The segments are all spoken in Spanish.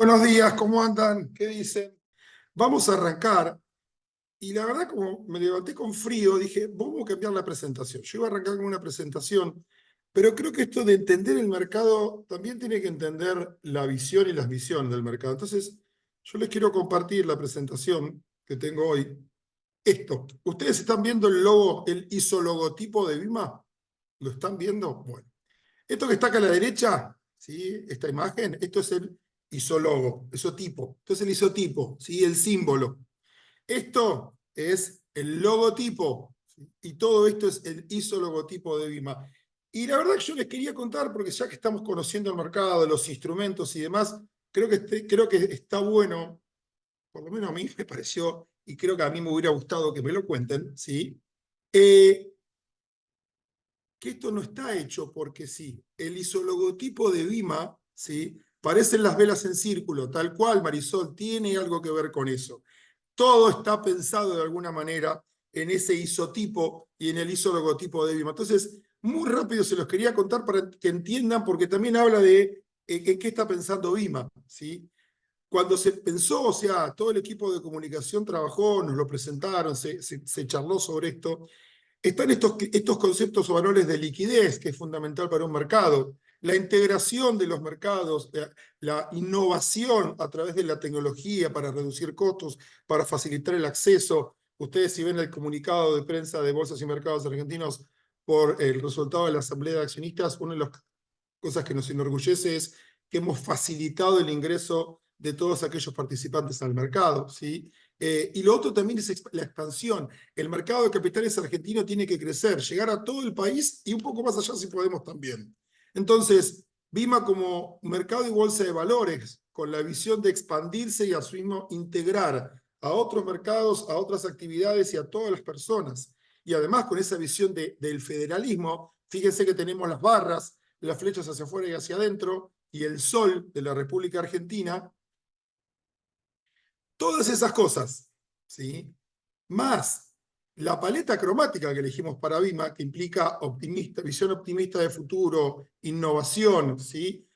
Buenos días, ¿cómo andan? ¿Qué dicen? Vamos a arrancar. Y la verdad, como me levanté con frío, dije, vamos a cambiar la presentación. Yo iba a arrancar con una presentación, pero creo que esto de entender el mercado también tiene que entender la visión y las visiones del mercado. Entonces, yo les quiero compartir la presentación que tengo hoy. Esto, ¿ustedes están viendo el logo, el isologotipo de Vima? ¿Lo están viendo? Bueno. Esto que está acá a la derecha, ¿sí? Esta imagen, esto es el isólogo, isotipo. Esto es el isotipo, ¿sí? El símbolo. Esto es el logotipo, ¿sí? Y todo esto es el isologotipo de Vima. Y la verdad que yo les quería contar, porque ya que estamos conociendo el mercado, los instrumentos y demás, creo que está bueno, por lo menos a mí me pareció, y creo que a mí me hubiera gustado que me lo cuenten, ¿sí? Eh, que esto no está hecho porque sí. El isologotipo de Vima, ¿sí? Parecen las velas en círculo, tal cual, Marisol, tiene algo que ver con eso. Todo está pensado de alguna manera en ese isotipo y en el isologotipo de Vima. Entonces, muy rápido se los quería contar para que entiendan, porque también habla de en qué está pensando Vima, ¿sí? Cuando se pensó, o sea, todo el equipo de comunicación trabajó, nos lo presentaron, se charló sobre esto. Están estos conceptos o valores de liquidez, que es fundamental para un mercado, la integración de los mercados, la innovación a través de la tecnología para reducir costos, para facilitar el acceso. Ustedes, si ven el comunicado de prensa de Bolsas y Mercados Argentinos por el resultado de la Asamblea de Accionistas, una de las cosas que nos enorgullece es que hemos facilitado el ingreso de todos aquellos participantes al mercado, ¿sí? Y lo otro también es la expansión. El mercado de capitales argentino tiene que crecer, llegar a todo el país y un poco más allá si podemos también. Entonces, Vima como mercado y bolsa de valores, con la visión de expandirse y a su mismo integrar a otros mercados, a otras actividades y a todas las personas. Y además con esa visión del federalismo, fíjense que tenemos las barras, las flechas hacia afuera y hacia adentro, y el sol de la República Argentina, todas esas cosas, ¿sí? Más la paleta cromática que elegimos para Vima, que implica visión optimista de futuro, innovación, ¿sí?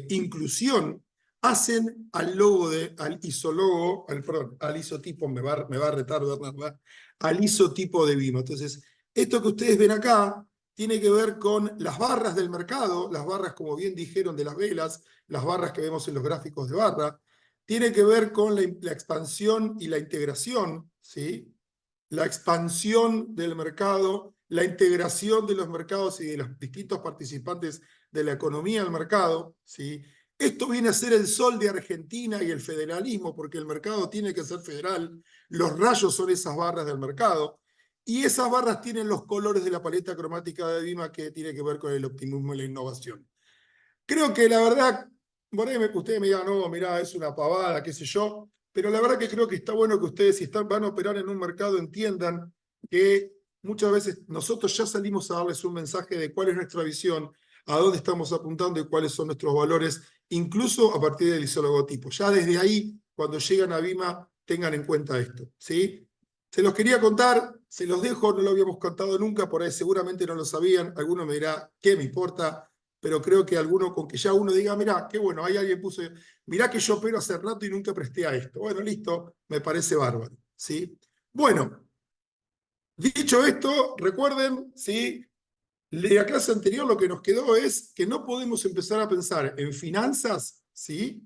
Inclusión, hacen al logo al isólogo, perdón, al isotipo, me va a retar, ¿verdad? Al isotipo de Vima. Entonces, esto que ustedes ven acá tiene que ver con las barras del mercado, las barras, como bien dijeron, de las velas, las barras que vemos en los gráficos de barra, tiene que ver con la expansión y la integración, ¿sí? La expansión del mercado, la integración de los mercados y de los distintos participantes de la economía del mercado, ¿sí? Esto viene a ser el sol de Argentina y el federalismo, porque el mercado tiene que ser federal. Los rayos son esas barras del mercado. Y esas barras tienen los colores de la paleta cromática de Vima, que tiene que ver con el optimismo y la innovación. Creo que la verdad, por ahí ustedes me digan, no, mirá, es una pavada, qué sé yo, pero la verdad que creo que está bueno que ustedes, si van a operar en un mercado, entiendan que muchas veces nosotros ya salimos a darles un mensaje de cuál es nuestra visión, a dónde estamos apuntando y cuáles son nuestros valores, incluso a partir del isologotipo. Ya desde ahí, cuando llegan a Vima, tengan en cuenta esto, ¿sí? Se los quería contar, se los dejo, no lo habíamos contado nunca, por ahí seguramente no lo sabían, alguno me dirá, ¿qué me importa? Pero creo que alguno, con que ya uno diga, mirá, qué bueno, ahí alguien puso, mirá que yo opero hace rato y nunca presté a esto. Bueno, listo, me parece bárbaro, ¿sí? Bueno, dicho esto, recuerden, ¿sí? De la clase anterior lo que nos quedó es que no podemos empezar a pensar en finanzas, ¿sí?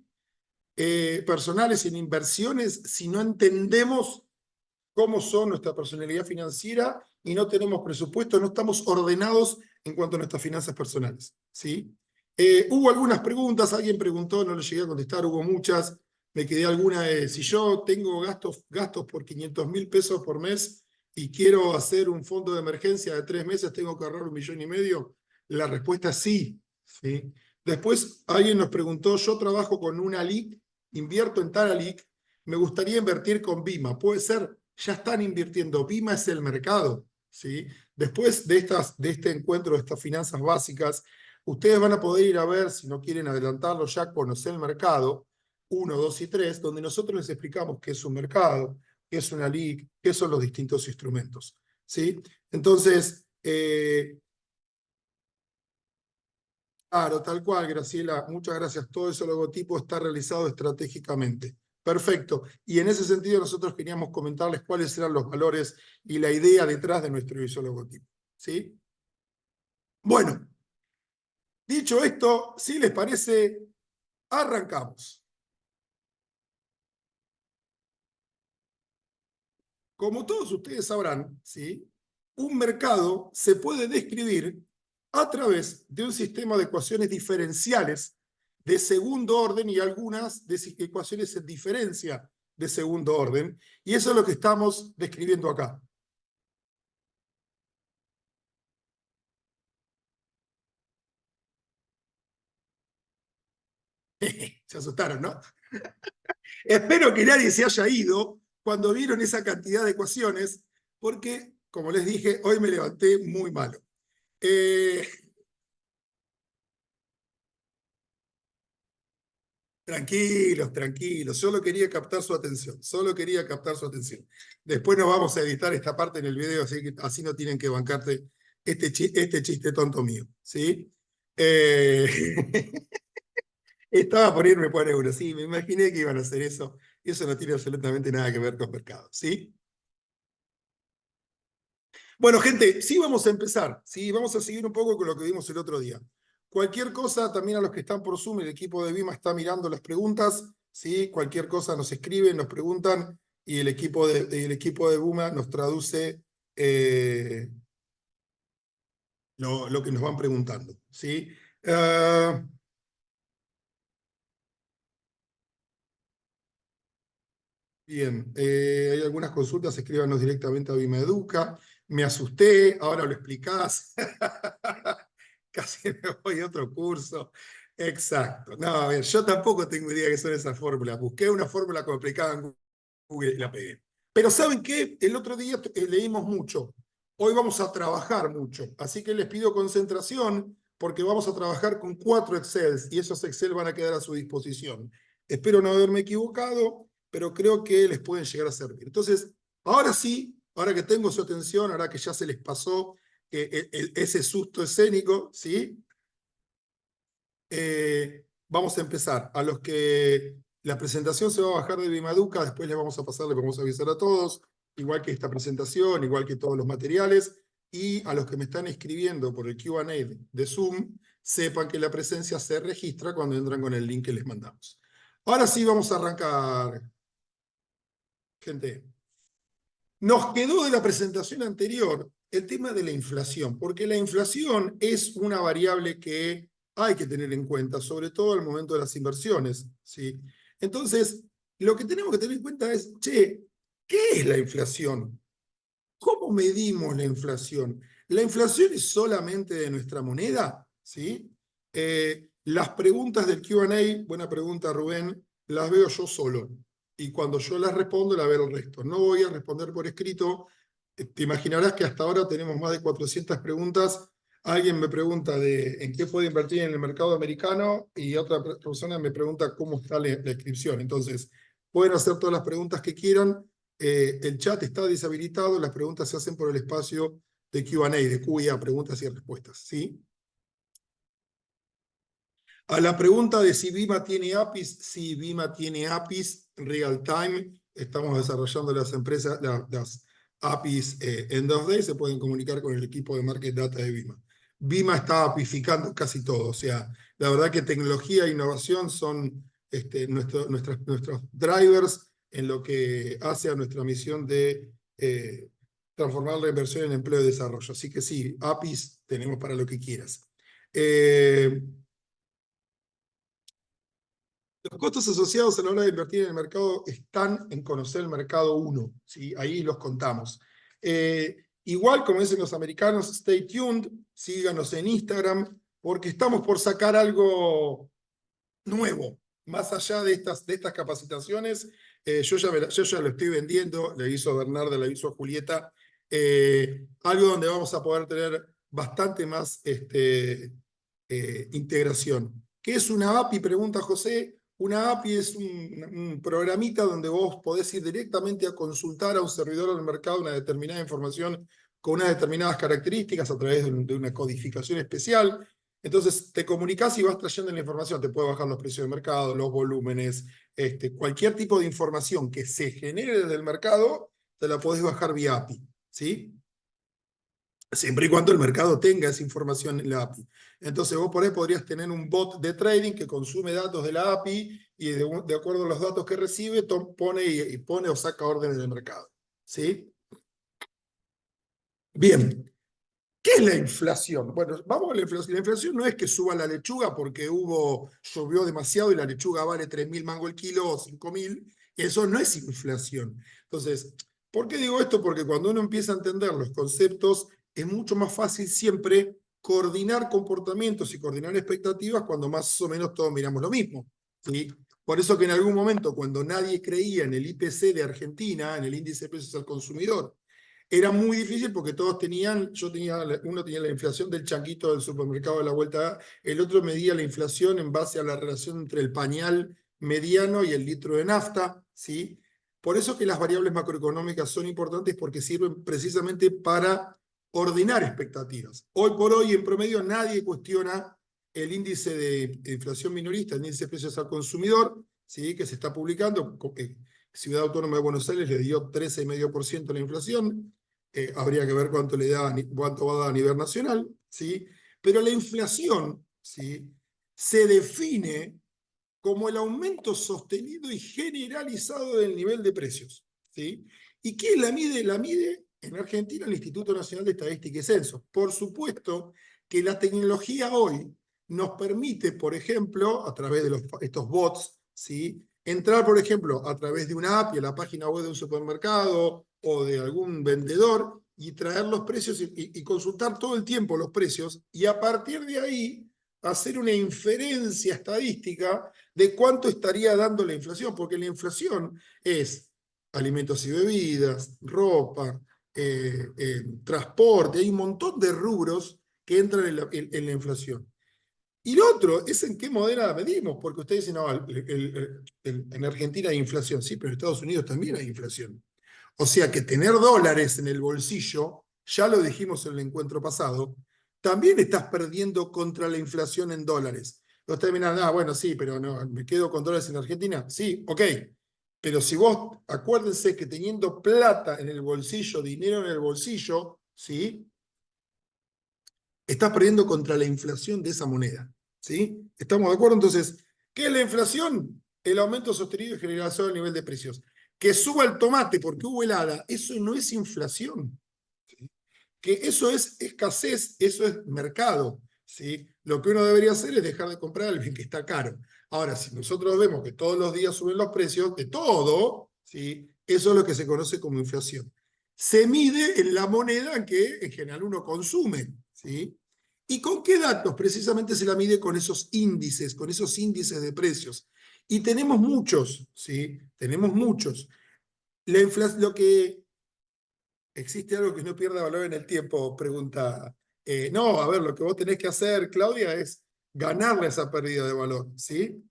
Personales, en inversiones, si no entendemos cómo son nuestra personalidad financiera y no tenemos presupuesto, no estamos ordenados en cuanto a nuestras finanzas personales, ¿sí? Hubo algunas preguntas, alguien preguntó, no le llegué a contestar, hubo muchas, me quedé alguna de, si yo tengo gastos por 500.000 pesos por mes y quiero hacer un fondo de emergencia de 3 meses, ¿tengo que ahorrar 1,5 millones? La respuesta es sí, ¿sí? Después alguien nos preguntó, yo trabajo con una LIC, invierto en tal LIC, me gustaría invertir con Vima, ¿puede ser? Ya están invirtiendo. Vima es el mercado, ¿sí? Después de este encuentro de estas finanzas básicas, ustedes van a poder ir a ver, si no quieren adelantarlo ya, conocer el mercado, 1, 2 y 3, donde nosotros les explicamos qué es un mercado, qué es una LIC, qué son los distintos instrumentos, ¿sí? Entonces, Claro, tal cual, Graciela. Muchas gracias. Todo ese logotipo está realizado estratégicamente. Perfecto. Y en ese sentido nosotros queríamos comentarles cuáles eran los valores y la idea detrás de nuestro logotipo. ¿Sí? Bueno, dicho esto, si les parece, arrancamos. Como todos ustedes sabrán, ¿sí? Un mercado se puede describir a través de un sistema de ecuaciones diferenciales de segundo orden y algunas de ecuaciones en diferencia de segundo orden. Y eso es lo que estamos describiendo acá. Se asustaron, ¿no? Espero que nadie se haya ido cuando vieron esa cantidad de ecuaciones, porque, como les dije, hoy me levanté muy malo. Tranquilos, tranquilos. Solo quería captar su atención. Solo quería captar su atención. Después nos vamos a editar esta parte en el video, así que así no tienen que bancarte este chiste tonto mío. ¿Sí? Eh, Estaba por irme por euros. Sí, me imaginé que iban a hacer eso. Y eso no tiene absolutamente nada que ver con mercado. ¿Sí? Bueno, gente, sí vamos a empezar. Sí, vamos a seguir un poco con lo que vimos el otro día. Cualquier cosa, también a los que están por Zoom, el equipo de Vima está mirando las preguntas. ¿Sí? Cualquier cosa nos escriben, nos preguntan y el equipo de Vima nos traduce lo que nos van preguntando. ¿Sí? Bien, hay algunas consultas, escríbanos directamente a Vima Educa. Me asusté, ahora lo explicás. Casi me voy a otro curso. Exacto. No, a ver, yo tampoco tengo idea qué son esas fórmulas. Busqué una fórmula complicada en Google y la pegué. Pero ¿saben qué? El otro día leímos mucho. Hoy vamos a trabajar mucho. Así que les pido concentración porque vamos a trabajar con 4 Excels y esos Excel van a quedar a su disposición. Espero no haberme equivocado, pero creo que les pueden llegar a servir. Entonces, ahora sí, ahora que tengo su atención, ahora que ya se les pasó ese susto escénico, ¿sí? Vamos a empezar. A los que la presentación se va a bajar de Vimaduca, después les vamos a pasar, les vamos a avisar a todos, igual que esta presentación, igual que todos los materiales, y a los que me están escribiendo por el Q&A de Zoom, sepan que la presencia se registra cuando entran con el link que les mandamos. Ahora sí vamos a arrancar, gente. Nos quedó de la presentación anterior el tema de la inflación, porque la inflación es una variable que hay que tener en cuenta, sobre todo al momento de las inversiones, ¿sí? Entonces, lo que tenemos que tener en cuenta es, che, ¿qué es la inflación? ¿Cómo medimos la inflación? ¿La inflación es solamente de nuestra moneda? ¿Sí? Las preguntas del Q&A, buena pregunta Rubén, las veo yo solo. Y cuando yo las respondo, la veo el resto. No voy a responder por escrito. Te imaginarás que hasta ahora tenemos más de 400 preguntas. Alguien me pregunta de en qué puedo invertir en el mercado americano y otra persona me pregunta cómo está la inscripción. Entonces, pueden hacer todas las preguntas que quieran. El chat está deshabilitado, las preguntas se hacen por el espacio de Q&A, de QA, preguntas y respuestas, ¿sí? A la pregunta de si Vima tiene APIs, sí, Vima tiene APIs real time, estamos desarrollando las empresas, las APIs en 2D, se pueden comunicar con el equipo de Market Data de Vima. Vima está apificando casi todo, o sea, la verdad que tecnología e innovación son nuestros drivers en lo que hace a nuestra misión de transformar la inversión en empleo y desarrollo. Así que sí, APIs tenemos para lo que quieras. Los costos asociados a la hora de invertir en el mercado están en conocer el mercado uno, ¿sí? Ahí los contamos. Igual, como dicen los americanos, stay tuned, síganos en Instagram, porque estamos por sacar algo nuevo, más allá de estas capacitaciones. Yo ya lo estoy vendiendo, le hizo a Bernarda, le hizo a Julieta, algo donde vamos a poder tener bastante más integración. ¿Qué es una API? Pregunta José. Una API es un programita donde vos podés ir directamente a consultar a un servidor del mercado una determinada información con unas determinadas características a través de una codificación especial. Entonces te comunicas y vas trayendo la información, te puede bajar los precios de mercado, los volúmenes, cualquier tipo de información que se genere desde el mercado, te la podés bajar vía API, ¿sí? Siempre y cuando el mercado tenga esa información en la API. Entonces vos por ahí podrías tener un bot de trading que consume datos de la API y de acuerdo a los datos que recibe, pone o saca órdenes del mercado, ¿sí? Bien. ¿Qué es la inflación? Bueno, vamos a la inflación. La inflación no es que suba la lechuga porque llovió demasiado y la lechuga vale 3.000 mangos el kilo o 5.000. Eso no es inflación. Entonces, ¿por qué digo esto? Porque cuando uno empieza a entender los conceptos, es mucho más fácil siempre coordinar comportamientos y coordinar expectativas cuando más o menos todos miramos lo mismo, ¿sí? Por eso que en algún momento, cuando nadie creía en el IPC de Argentina, en el índice de precios al consumidor, era muy difícil porque todos tenían, uno tenía la inflación del changuito del supermercado de la vuelta, el otro medía la inflación en base a la relación entre el pañal mediano y el litro de nafta, ¿sí? Por eso que las variables macroeconómicas son importantes porque sirven precisamente para ordenar expectativas. Hoy por hoy, en promedio, nadie cuestiona el índice de inflación minorista, el índice de precios al consumidor, ¿sí? Que se está publicando. Ciudad Autónoma de Buenos Aires le dio 13,5% la inflación, habría que ver cuánto va a dar a nivel nacional, ¿sí? Pero la inflación, ¿sí? Se define como el aumento sostenido y generalizado del nivel de precios, ¿sí? ¿Y quién la mide? La mide en Argentina el Instituto Nacional de Estadística y Censos. Por supuesto que la tecnología hoy nos permite, por ejemplo, a través de estos bots, ¿sí? Entrar, por ejemplo, a través de una app y a la página web de un supermercado o de algún vendedor y traer los precios y consultar todo el tiempo los precios y a partir de ahí hacer una inferencia estadística de cuánto estaría dando la inflación, porque la inflación es alimentos y bebidas, ropa, transporte, hay un montón de rubros que entran en la inflación. Y lo otro es en qué moneda la medimos, porque ustedes dicen, no, en Argentina hay inflación, sí, pero en Estados Unidos también hay inflación. O sea que tener dólares en el bolsillo, ya lo dijimos en el encuentro pasado, también estás perdiendo contra la inflación en dólares. Ustedes miran, bueno, sí, pero no, ¿me quedo con dólares en Argentina? Sí, ok. Pero si vos, acuérdense que teniendo plata en el bolsillo, dinero en el bolsillo, ¿sí? Estás perdiendo contra la inflación de esa moneda, ¿sí? ¿Estamos de acuerdo? Entonces, ¿qué es la inflación? El aumento sostenido y generalizado del nivel de precios. Que suba el tomate porque hubo helada, eso no es inflación, ¿sí? Que eso es escasez, eso es mercado, ¿sí? Lo que uno debería hacer es dejar de comprar el bien que está caro. Ahora, si nosotros vemos que todos los días suben los precios de todo, ¿sí? Eso es lo que se conoce como inflación. Se mide en la moneda que en general uno consume, ¿sí? ¿Y con qué datos? Precisamente se la mide con esos índices de precios. Y tenemos muchos, ¿sí? Tenemos muchos. Lo que ¿existe algo que no pierda valor en el tiempo? Pregunta. No, a ver, lo que vos tenés que hacer, Claudia, es ganarle esa pérdida de valor, ¿sí?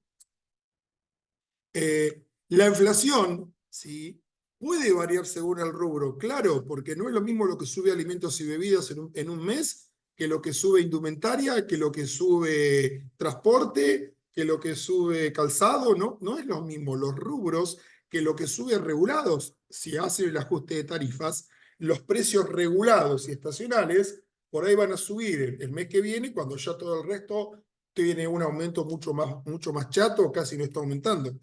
La inflación, ¿sí? Puede variar según el rubro, claro, porque no es lo mismo lo que sube alimentos y bebidas en un mes que lo que sube indumentaria, que lo que sube transporte, que lo que sube calzado, ¿no? No es lo mismo los rubros que lo que sube regulados. Si hace el ajuste de tarifas, los precios regulados y estacionales por ahí van a subir el mes que viene cuando ya todo el resto tiene un aumento mucho más chato, casi no está aumentando.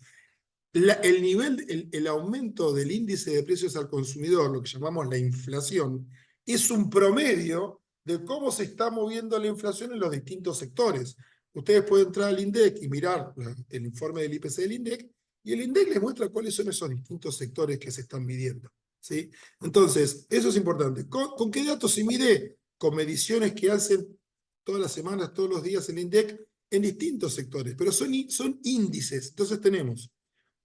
El aumento del índice de precios al consumidor, lo que llamamos la inflación, es un promedio de cómo se está moviendo la inflación en los distintos sectores. Ustedes pueden entrar al INDEC y mirar el informe del IPC del INDEC, y el INDEC les muestra cuáles son esos distintos sectores que se están midiendo, ¿sí? Entonces, eso es importante. ¿Con qué datos se mide? Con mediciones que hacen todas las semanas, todos los días el INDEC en distintos sectores, pero son índices. Entonces tenemos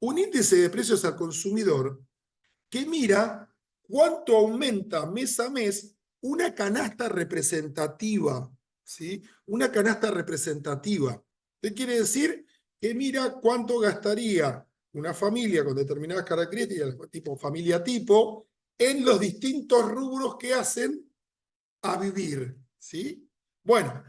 un índice de precios al consumidor que mira cuánto aumenta mes a mes una canasta representativa, ¿sí? Una canasta representativa. ¿Qué quiere decir? Que mira cuánto gastaría una familia con determinadas características, tipo familia tipo, en los distintos rubros que hacen a vivir, ¿sí? Bueno,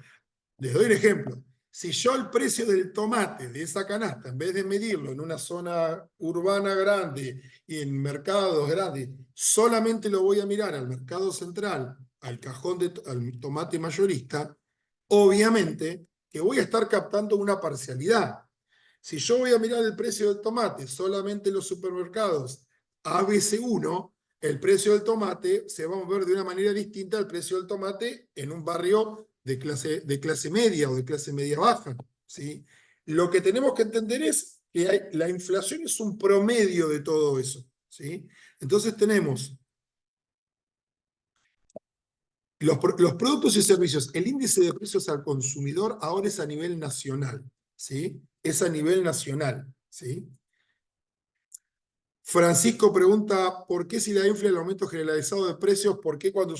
Les doy un ejemplo. Si yo el precio del tomate de esa canasta, en vez de medirlo en una zona urbana grande y en mercados grandes, solamente lo voy a mirar al mercado central, al cajón al tomate mayorista, obviamente que voy a estar captando una parcialidad. Si yo voy a mirar el precio del tomate solamente en los supermercados ABC1, el precio del tomate se va a mover de una manera distinta al precio del tomate en un barrio de clase media o de clase media baja. ¿Sí? Lo que tenemos que entender es que la inflación es un promedio de todo eso. ¿Sí? Entonces tenemos los productos y servicios. El índice de precios al consumidor ahora es a nivel nacional. ¿Sí? Es a nivel nacional. ¿Sí? Francisco pregunta, ¿por qué si la infla el aumento generalizado de precios, por qué cuando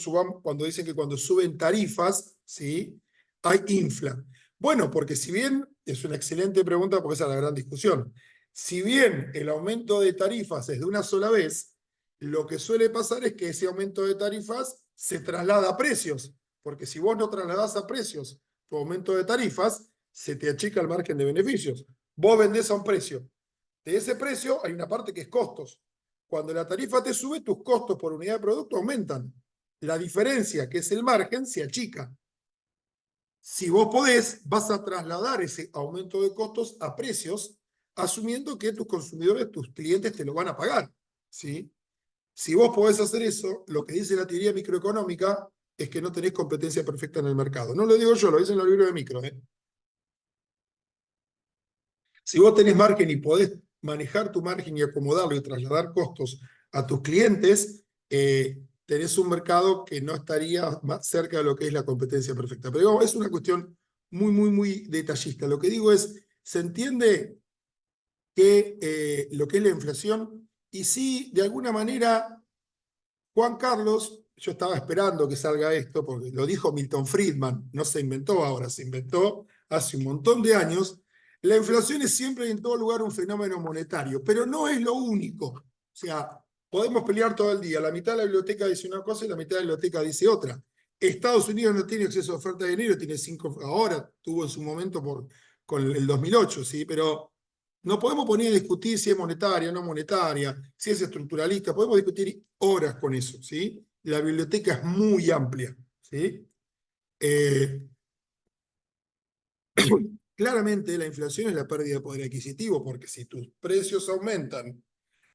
dicen que cuando suben tarifas, ¿sí? Hay infla? Bueno, porque si bien, es una excelente pregunta porque esa es la gran discusión, si bien el aumento de tarifas es de una sola vez, lo que suele pasar es que ese aumento de tarifas se traslada a precios, porque si vos no trasladás a precios tu aumento de tarifas, se te achica el margen de beneficios. Vos vendés a un precio, de ese precio hay una parte que es costos. Cuando la tarifa te sube, tus costos por unidad de producto aumentan. La diferencia, que es el margen, se achica. Si vos podés, vas a trasladar ese aumento de costos a precios, asumiendo que tus consumidores, tus clientes te lo van a pagar. ¿Sí? Si vos podés hacer eso, lo que dice la teoría microeconómica es que no tenés competencia perfecta en el mercado. No lo digo yo, lo dicen los libros de micro. Si vos tenés margen y podés manejar tu margen y acomodarlo y trasladar costos a tus clientes, tenés un mercado que no estaría más cerca de lo que es la competencia perfecta. Pero digamos, es una cuestión muy, muy, muy detallista. Lo que digo es, se entiende que lo que es la inflación, y sí, de alguna manera, Juan Carlos, yo estaba esperando que salga esto, porque lo dijo Milton Friedman, no se inventó ahora, se inventó hace un montón de años. La inflación es siempre y en todo lugar un fenómeno monetario, pero no es lo único. O sea, podemos pelear todo el día. La mitad de la biblioteca dice una cosa y la mitad de la biblioteca dice otra. Estados Unidos no tiene exceso de oferta de dinero, tiene 5, ahora tuvo en su momento con el 2008, ¿sí? Pero no podemos poner a discutir si es monetaria o no monetaria, si es estructuralista, podemos discutir horas con eso, ¿sí? La biblioteca es muy amplia, ¿sí? Eh, Claramente la inflación es la pérdida de poder adquisitivo, porque si tus precios aumentan,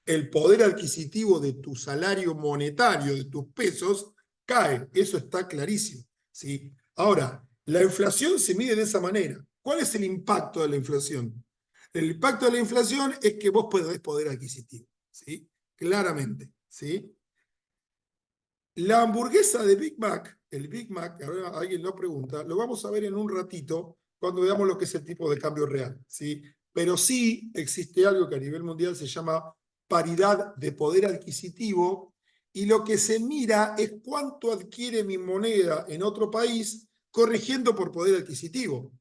el poder adquisitivo de tu salario monetario, de tus pesos, cae. Eso está clarísimo, ¿sí? Ahora, la inflación se mide de esa manera. ¿Cuál es el impacto de la inflación? El impacto de la inflación es que vos perdés poder adquisitivo, ¿sí? Claramente, ¿sí? La hamburguesa de Big Mac, el Big Mac, ahora alguien lo pregunta, lo vamos a ver en un ratito cuando veamos lo que es el tipo de cambio real, ¿sí? Pero sí existe algo que a nivel mundial se llama paridad de poder adquisitivo, y lo que se mira es cuánto adquiere mi moneda en otro país corrigiendo por poder adquisitivo.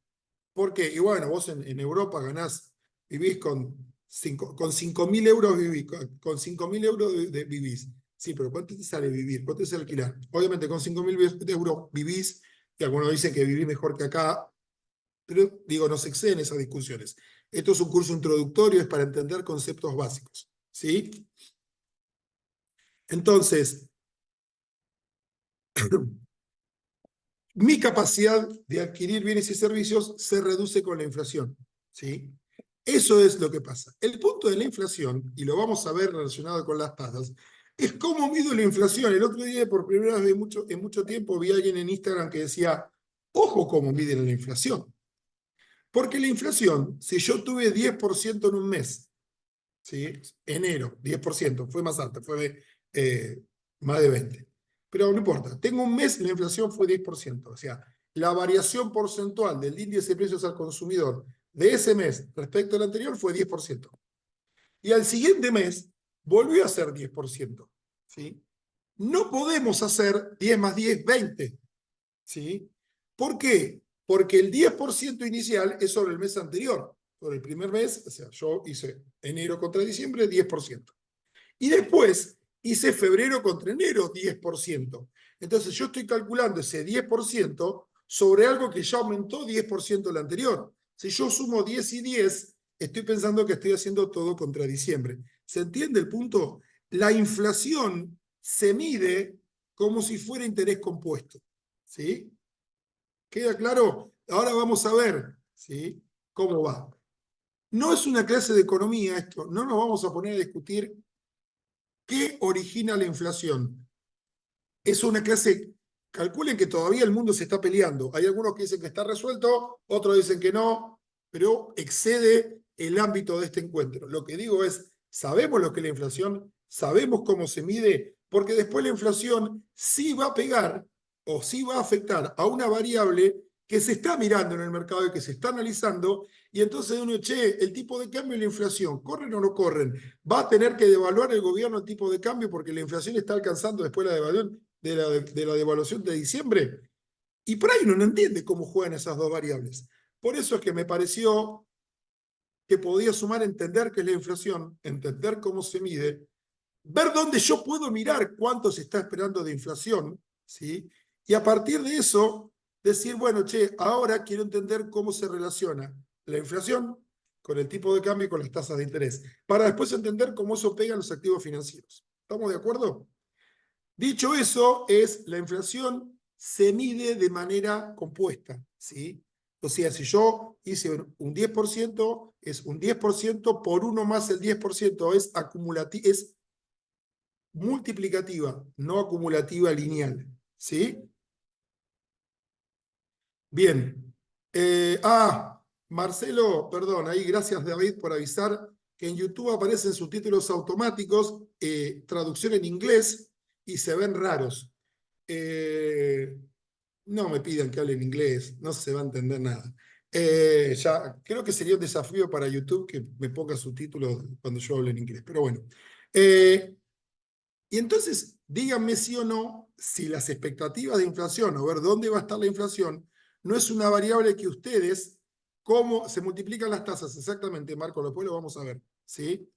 ¿Por qué? Y bueno, vos en Europa vivís con 5.000 euros, con 5.000 euros vivís. Sí, pero ¿cuánto te sale vivir? ¿Cuánto te sale alquilar? Obviamente con 5.000 euros vivís, que algunos dicen que vivís mejor que acá, pero digo, no se exceden esas discusiones. Esto es un curso introductorio, es para entender conceptos básicos, ¿sí? Entonces, mi capacidad de adquirir bienes y servicios se reduce con la inflación, ¿sí? Eso es lo que pasa. El punto de la inflación, y lo vamos a ver relacionado con las tasas, es cómo mido la inflación. El otro día, por primera vez en mucho tiempo, vi a alguien en Instagram que decía, ojo cómo miden la inflación. Porque la inflación, si yo tuve 10% en un mes, ¿sí? Enero, 10%, fue más alta, fue más de 20%. Pero no importa, tengo un mes, la inflación fue 10%. O sea, la variación porcentual del índice de precios al consumidor de ese mes respecto al anterior fue 10%. Y al siguiente mes volvió a ser 10%. ¿Sí? No podemos hacer 10 más 10, 20. ¿Sí? ¿Por qué? Porque el 10% inicial es sobre el mes anterior. Sobre el primer mes, o sea, yo hice enero contra diciembre, 10%. Y después hice febrero contra enero, 10%. Entonces yo estoy calculando ese 10% sobre algo que ya aumentó 10% el anterior. Si yo sumo 10 y 10, estoy pensando que estoy haciendo todo contra diciembre. ¿Se entiende el punto? La inflación se mide como si fuera interés compuesto. ¿Sí? ¿Queda claro? Ahora vamos a ver, ¿sí?, cómo va. No es una clase de economía esto, no nos vamos a poner a discutir qué origina la inflación. Es una clase, calculen que todavía el mundo se está peleando. Hay algunos que dicen que está resuelto, otros dicen que no, pero excede el ámbito de este encuentro. Lo que digo es, sabemos lo que es la inflación, sabemos cómo se mide, porque después la inflación sí va a pegar o sí va a afectar a una variable que se está mirando en el mercado y que se está analizando, y entonces uno, che, el tipo de cambio y la inflación, ¿corren o no corren? ¿Va a tener que devaluar el gobierno el tipo de cambio porque la inflación está alcanzando después la devaluación de la devaluación de diciembre? Y por ahí uno no entiende cómo juegan esas dos variables. Por eso es que me pareció que podía sumar entender qué es la inflación, entender cómo se mide, ver dónde yo puedo mirar cuánto se está esperando de inflación, ¿sí? Y a partir de eso, decir, bueno, che, ahora quiero entender cómo se relaciona la inflación con el tipo de cambio y con las tasas de interés, para después entender cómo eso pega en los activos financieros. ¿Estamos de acuerdo? Dicho eso, la inflación se mide de manera compuesta, ¿sí? O sea, si yo hice un 10%, es un 10% por uno más el 10%, es acumulativa, es multiplicativa, no acumulativa lineal, ¿sí? Bien. Marcelo, perdón, ahí gracias David por avisar que en YouTube aparecen subtítulos automáticos, traducción en inglés, y se ven raros. No me pidan que hable en inglés, no se va a entender nada. Ya, creo que sería un desafío para YouTube que me ponga subtítulos cuando yo hable en inglés, pero bueno. Y entonces, díganme sí o no si las expectativas de inflación, o ver dónde va a estar la inflación, no es una variable que ustedes, cómo se multiplican las tasas exactamente, Marco, después lo vamos a ver, ¿sí?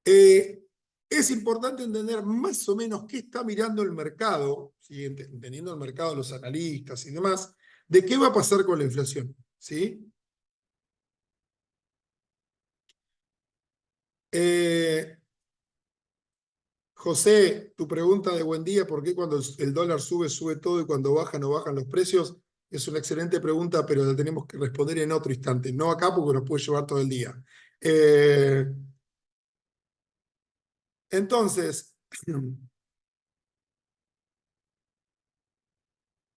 Es importante entender más o menos qué está mirando el mercado, ¿sí?, entendiendo el mercado, los analistas y demás, de qué va a pasar con la inflación, ¿sí? Eh, José, tu pregunta de buen día, ¿por qué cuando el dólar sube, sube todo y cuando baja, no bajan los precios? Es una excelente pregunta, pero la tenemos que responder en otro instante, no acá porque nos puede llevar todo el día. Entonces,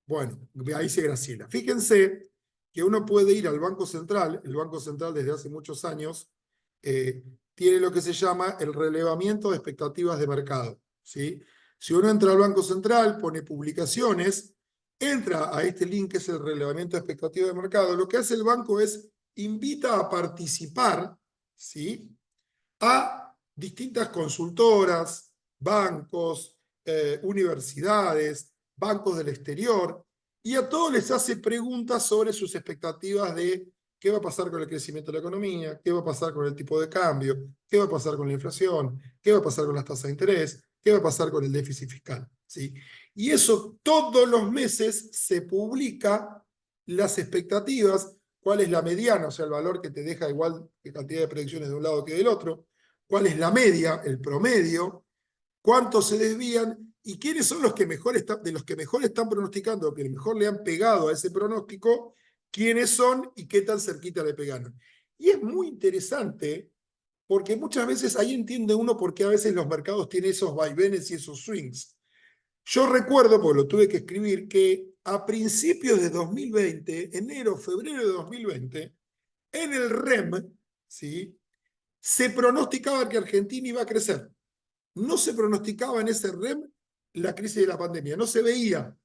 bueno, ahí dice Graciela. Fíjense que uno puede ir al Banco Central, el Banco Central desde hace muchos años tiene lo que se llama el relevamiento de expectativas de mercado, ¿sí? Si uno entra al Banco Central, pone publicaciones, entra a este link que es el relevamiento de expectativas de mercado, lo que hace el banco es invita a participar, ¿sí?, a distintas consultoras, bancos, universidades, bancos del exterior, y a todos les hace preguntas sobre sus expectativas de qué va a pasar con el crecimiento de la economía, qué va a pasar con el tipo de cambio, qué va a pasar con la inflación, qué va a pasar con las tasas de interés, qué va a pasar con el déficit fiscal, ¿sí? Y eso todos los meses se publica las expectativas, cuál es la mediana, o sea, el valor que te deja igual de cantidad de predicciones de un lado que del otro, cuál es la media, el promedio, cuántos se desvían y quiénes son los que mejor están, de los que mejor están pronosticando, que mejor le han pegado a ese pronóstico, quiénes son y qué tan cerquita le pegaron. Y es muy interesante porque muchas veces ahí entiende uno por qué a veces los mercados tienen esos vaivenes y esos swings. Yo recuerdo, porque lo tuve que escribir, que a principios de 2020, enero, febrero de 2020, en el REM, ¿sí?, se pronosticaba que Argentina iba a crecer. No se pronosticaba en ese REM la crisis de la pandemia, no se veía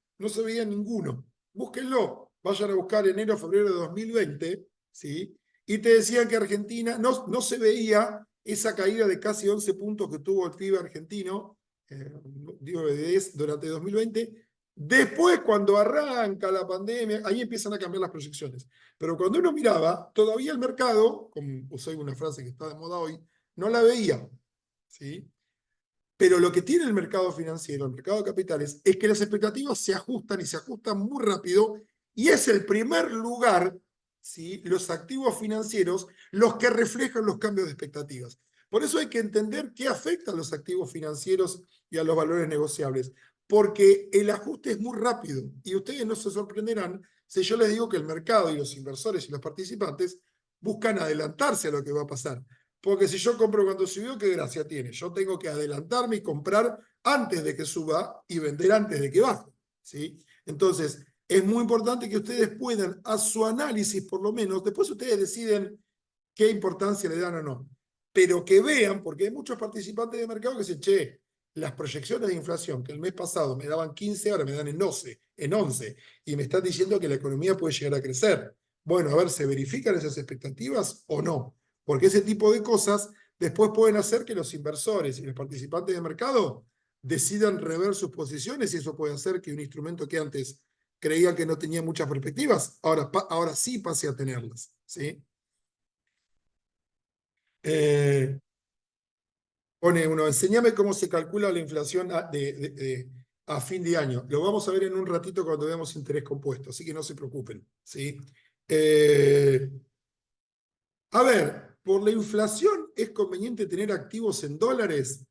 ninguno. Búsquenlo, vayan a buscar enero, febrero de 2020, ¿sí?, y te decían que Argentina no se veía esa caída de casi 11 puntos que tuvo el PIB argentino, digo, durante 2020. Después, cuando arranca la pandemia, ahí empiezan a cambiar las proyecciones. Pero cuando uno miraba, todavía el mercado, como usé una frase que está de moda hoy, no la veía, ¿sí? Pero lo que tiene el mercado financiero, el mercado de capitales, es que las expectativas se ajustan y se ajustan muy rápido Y es el primer lugar, ¿sí?, los activos financieros, los que reflejan los cambios de expectativas. Por eso hay que entender qué afecta a los activos financieros y a los valores negociables, porque el ajuste es muy rápido y ustedes no se sorprenderán si yo les digo que el mercado y los inversores y los participantes buscan adelantarse a lo que va a pasar. Porque si yo compro cuando subió, ¿qué gracia tiene? Yo tengo que adelantarme y comprar antes de que suba y vender antes de que baje, ¿sí? Entonces, es muy importante que ustedes puedan, a su análisis por lo menos, después ustedes deciden qué importancia le dan o no, pero que vean, porque hay muchos participantes de mercado que dicen, che, las proyecciones de inflación que el mes pasado me daban 15, ahora me dan en 12, en 11, y me están diciendo que la economía puede llegar a crecer. Bueno, a ver, ¿se verifican esas expectativas o no? Porque ese tipo de cosas después pueden hacer que los inversores y los participantes de mercado decidan rever sus posiciones y eso puede hacer que un instrumento que antes creían que no tenía muchas perspectivas, ahora sí pase a tenerlas, ¿sí? Eh, Pone uno, enséñame cómo se calcula la inflación a fin de año. Lo vamos a ver en un ratito cuando veamos interés compuesto, así que no se preocupen, ¿sí? Eh, a ver, por la inflación es conveniente tener activos en dólares.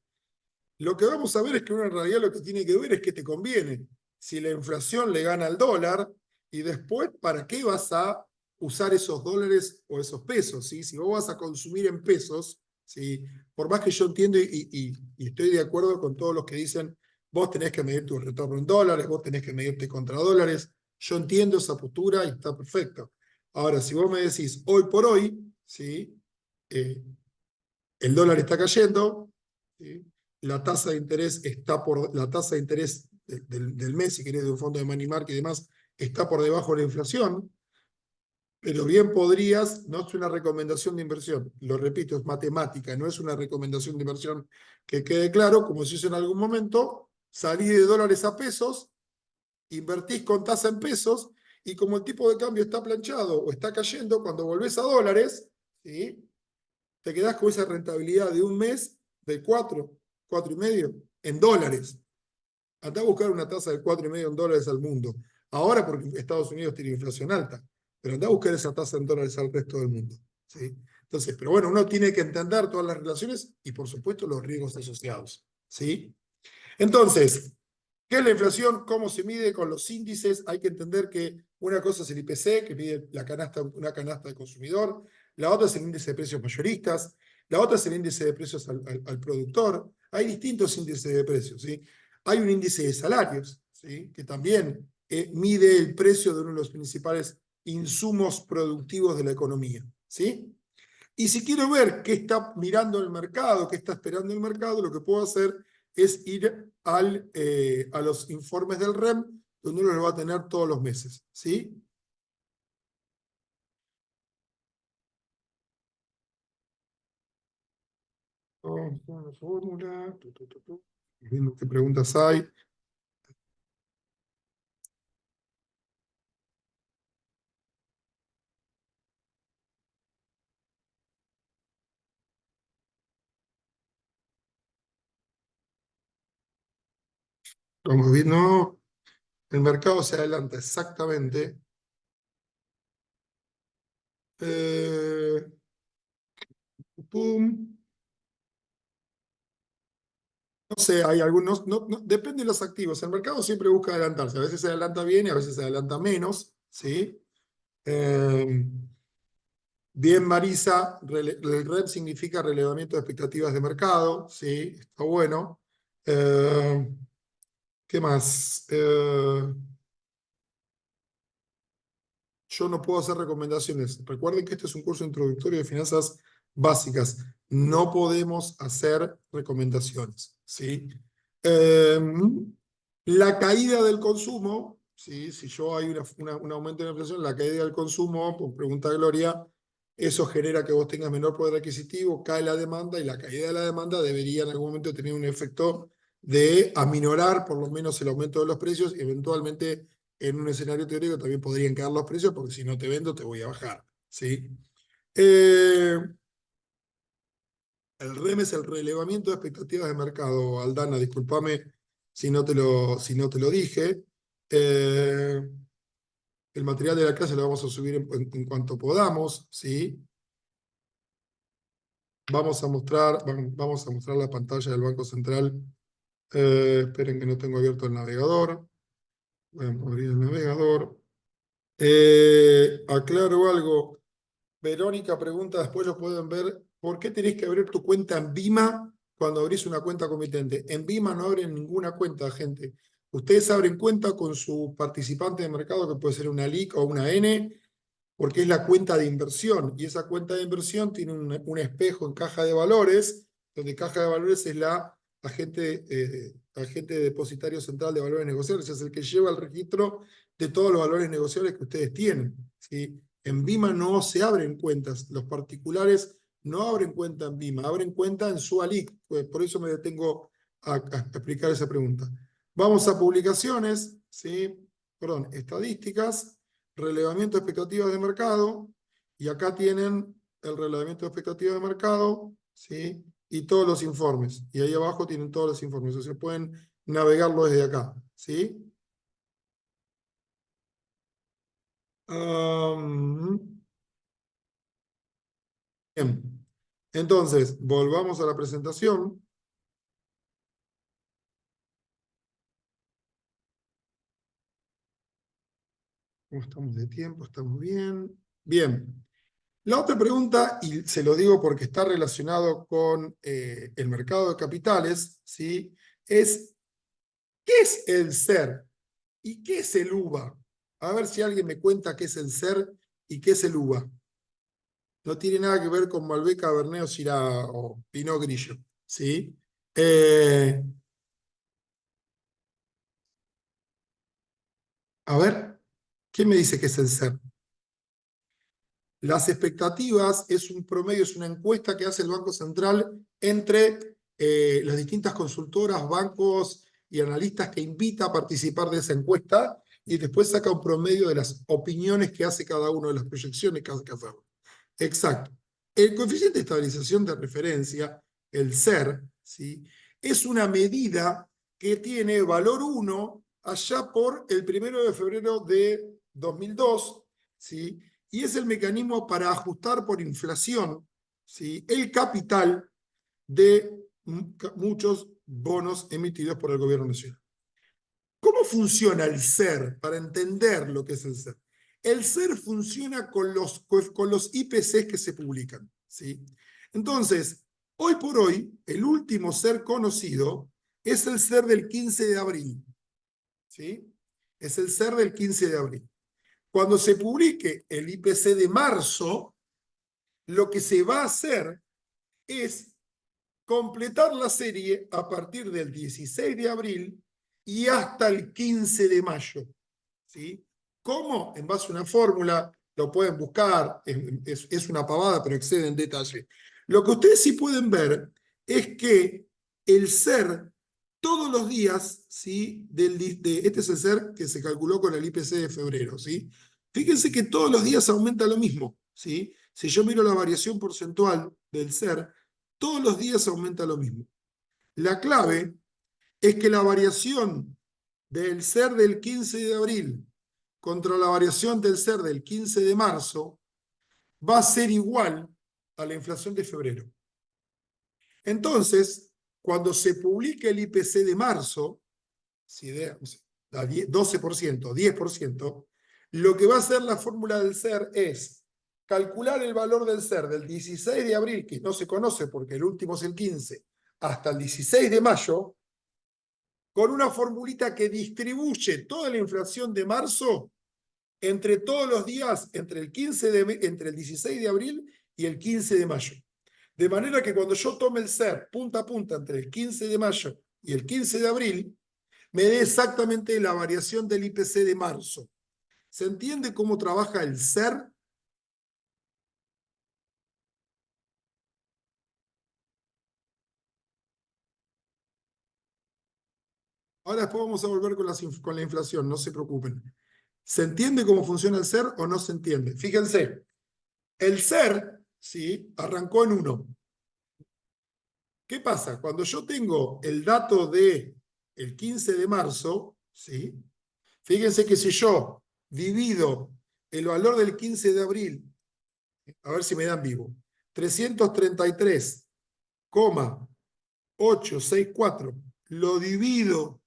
Lo que vamos a ver es que uno en realidad lo que tiene que ver es que te conviene. Si la inflación le gana al dólar y después, ¿para qué vas a usar esos dólares o esos pesos? ¿Sí? Si vos vas a consumir en pesos, ¿sí?, por más que yo entiendo y estoy de acuerdo con todos los que dicen, vos tenés que medir tu retorno en dólares, vos tenés que medirte contra dólares, yo entiendo esa postura y está perfecto. Ahora, si vos me decís, hoy por hoy, ¿sí?, eh, el dólar está cayendo, ¿sí?, la tasa de interés la tasa de interés del mes, si querés, de un fondo de money market y demás, está por debajo de la inflación, pero bien podrías, no es una recomendación de inversión, lo repito, es matemática, no es una recomendación de inversión, que quede claro, como se hizo en algún momento, salí de dólares a pesos, invertís con tasa en pesos, y como el tipo de cambio está planchado o está cayendo, cuando volvés a dólares, ¿sí?, te quedás con esa rentabilidad de un mes de 4,5 en dólares. Andá a buscar una tasa de 4,5 en dólares al mundo. Ahora porque Estados Unidos tiene inflación alta, pero andá a buscar esa tasa en dólares al resto del mundo, ¿sí? Entonces, pero bueno, uno tiene que entender todas las relaciones y por supuesto los riesgos asociados, ¿sí? Entonces, ¿qué es la inflación? ¿Cómo se mide con los índices? Hay que entender que una cosa es el IPC, que mide una canasta de consumidor, la otra es el índice de precios mayoristas, la otra es el índice de precios al productor. Hay distintos índices de precios, ¿sí? Hay un índice de salarios, ¿sí?, que también mide el precio de uno de los principales insumos productivos de la economía, ¿sí? Y si quiero ver qué está mirando el mercado, qué está esperando el mercado, lo que puedo hacer es ir a los informes del REM, donde uno lo va a tener todos los meses, ¿sí? Fórmula, viendo qué preguntas hay. Vamos viendo, el mercado se adelanta exactamente. Eh, pum. No sé, hay algunos, depende de los activos. El mercado siempre busca adelantarse. A veces se adelanta bien y a veces se adelanta menos, ¿sí? Eh, Bien, Marisa, el REP significa relevamiento de expectativas de mercado, sí, está bueno. ¿Qué más? Yo no puedo hacer recomendaciones. Recuerden que este es un curso introductorio de finanzas básicas. No podemos hacer recomendaciones, ¿sí? Eh, la caída del consumo, ¿sí? Si yo hay un aumento de la inflación, la caída del consumo, por pregunta de Gloria, eso genera que vos tengas menor poder adquisitivo, cae la demanda y la caída de la demanda debería en algún momento tener un efecto de aminorar por lo menos el aumento de los precios y eventualmente en un escenario teórico también podrían caer los precios porque si no te vendo te voy a bajar, ¿sí? Eh, el REM es el relevamiento de expectativas de mercado. Aldana, discúlpame si no te lo dije. El material de la clase lo vamos a subir en cuanto podamos, ¿sí? Vamos a mostrar la pantalla del Banco Central. Esperen que no tengo abierto el navegador. Voy a abrir el navegador. Aclaro algo. Verónica pregunta, después lo pueden ver, ¿por qué tenés que abrir tu cuenta en Bima cuando abrís una cuenta comitente? En Bima no abren ninguna cuenta, gente. Ustedes abren cuenta con su participante de mercado, que puede ser una LIC o una N, porque es la cuenta de inversión. Y esa cuenta de inversión tiene un espejo en caja de valores, donde caja de valores es la agente depositario central de valores negociables, es el que lleva el registro de todos los valores negociables que ustedes tienen, ¿sí? En Bima no se abren cuentas, los particulares no abren cuenta en Bima, abren cuenta en su ALIC, pues por eso me detengo a explicar esa pregunta. Vamos a publicaciones, ¿sí? Perdón, estadísticas, relevamiento de expectativas de mercado, y acá tienen el relevamiento de expectativas de mercado, ¿sí? Y todos los informes, y ahí abajo tienen todos los informes, o sea, pueden navegarlo desde acá, ¿sí? Bien, entonces, volvamos a la presentación. ¿Cómo estamos de tiempo? ¿Estamos bien? Bien. La otra pregunta, y se lo digo porque está relacionado con el mercado de capitales, ¿sí? Es, ¿qué es el SER y qué es el UVA? A ver si alguien me cuenta qué es el SER y qué es el UVA. No tiene nada que ver con Malbec, Cabernet o Syrah o Pinot Grillo, ¿sí? Eh, a ver, ¿quién me dice qué es el SER? Las expectativas es un promedio, es una encuesta que hace el Banco Central entre las distintas consultoras, bancos y analistas que invita a participar de esa encuesta y después saca un promedio de las opiniones que hace cada uno, de las proyecciones que hace cada uno. Exacto. El coeficiente de estabilización de referencia, el SER, ¿sí? Es una medida que tiene valor 1 allá por el 1 de febrero de 2002, ¿sí? Y es el mecanismo para ajustar por inflación, ¿sí? El capital de muchos bonos emitidos por el gobierno nacional. ¿Cómo funciona el SER? Para entender lo que es el SER. El SER funciona con los IPCs que se publican, ¿sí? Entonces, hoy por hoy, el último SER conocido es el SER del 15 de abril, ¿sí? Es el SER del 15 de abril. Cuando se publique el IPC de marzo, lo que se va a hacer es completar la serie a partir del 16 de abril y hasta el 15 de mayo. ¿Sí? ¿Cómo? En base a una fórmula, lo pueden buscar, es una pavada, pero excede en detalle. Lo que ustedes sí pueden ver es que el SER todos los días, ¿sí? Este es el SER que se calculó con el IPC de febrero, ¿sí? Fíjense que todos los días aumenta lo mismo, ¿sí? Si yo miro la variación porcentual del SER, todos los días aumenta lo mismo. La clave es que la variación del SER del 15 de abril contra la variación del SER del 15 de marzo va a ser igual a la inflación de febrero. Entonces, cuando se publique el IPC de marzo, si de, 12%, 10%, lo que va a hacer la fórmula del SER es calcular el valor del SER del 16 de abril, que no se conoce porque el último es el 15, hasta el 16 de mayo, con una formulita que distribuye toda la inflación de marzo entre todos los días, entre el 16 de abril y el 15 de mayo. De manera que cuando yo tome el SER punta a punta entre el 15 de mayo y el 15 de abril, me dé exactamente la variación del IPC de marzo. ¿Se entiende cómo trabaja el SER? Ahora después vamos a volver con la inflación, no se preocupen. ¿Se entiende cómo funciona el SER o no se entiende? Fíjense, el SER, ¿sí? Arrancó en 1. ¿Qué pasa? Cuando yo tengo el dato de el 15 de marzo, ¿sí? Fíjense que si yo divido el valor del 15 de abril, a ver si me dan vivo, 333,864, lo divido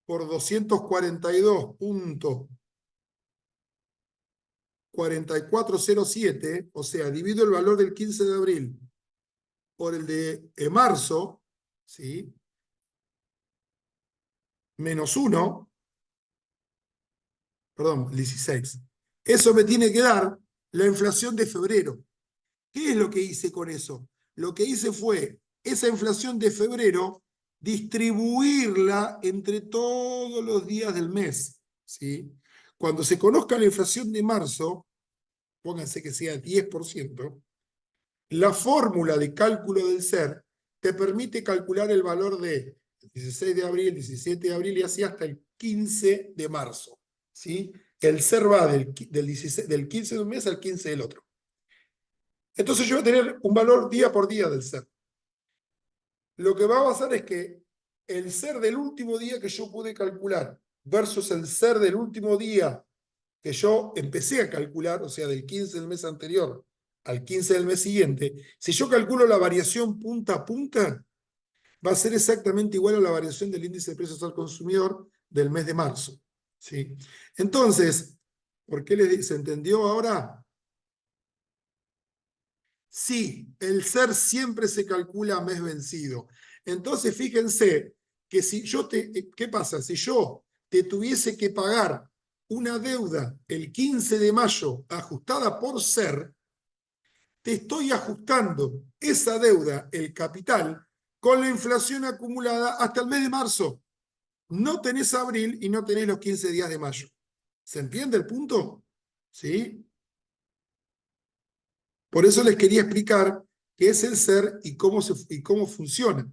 por 242.4407, o sea, divido el valor del 15 de abril por el de marzo, ¿sí? Menos 1, perdón, 16. Eso me tiene que dar la inflación de febrero. ¿Qué es lo que hice con eso? Lo que hice fue esa inflación de febrero distribuirla entre todos los días del mes, ¿sí? Cuando se conozca la inflación de marzo, pónganse que sea 10%, la fórmula de cálculo del SER te permite calcular el valor de 16 de abril, 17 de abril y así hasta el 15 de marzo, ¿sí? El SER va del 15 de un mes al 15 del otro. Entonces yo voy a tener un valor día por día del SER. Lo que va a pasar es que el SER del último día que yo pude calcular versus el SER del último día que yo empecé a calcular, o sea, del 15 del mes anterior al 15 del mes siguiente, si yo calculo la variación punta a punta, va a ser exactamente igual a la variación del índice de precios al consumidor del mes de marzo, ¿sí? Entonces, ¿por qué se entendió ahora? Sí, el SER siempre se calcula a mes vencido. Entonces, fíjense que si yo ¿qué pasa? Si yo te tuviese que pagar una deuda el 15 de mayo ajustada por SER, te estoy ajustando esa deuda, el capital, con la inflación acumulada hasta el mes de marzo. No tenés abril y no tenés los 15 días de mayo. ¿Se entiende el punto? ¿Sí? Por eso les quería explicar qué es el SER y cómo funciona.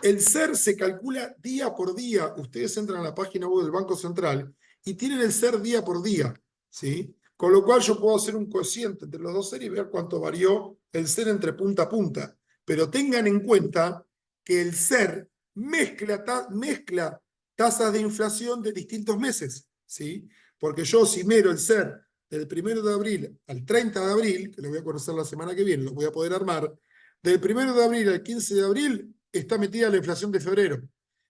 El SER se calcula día por día. Ustedes entran a la página web del Banco Central y tienen el SER día por día, ¿sí? Con lo cual yo puedo hacer un cociente entre los dos SER y ver cuánto varió el SER entre punta a punta. Pero tengan en cuenta que el SER mezcla tasas de inflación de distintos meses, ¿sí? Porque yo si miro el SER del 1 de abril al 30 de abril, que lo voy a conocer la semana que viene, lo voy a poder armar, del 1 de abril al 15 de abril está metida la inflación de febrero.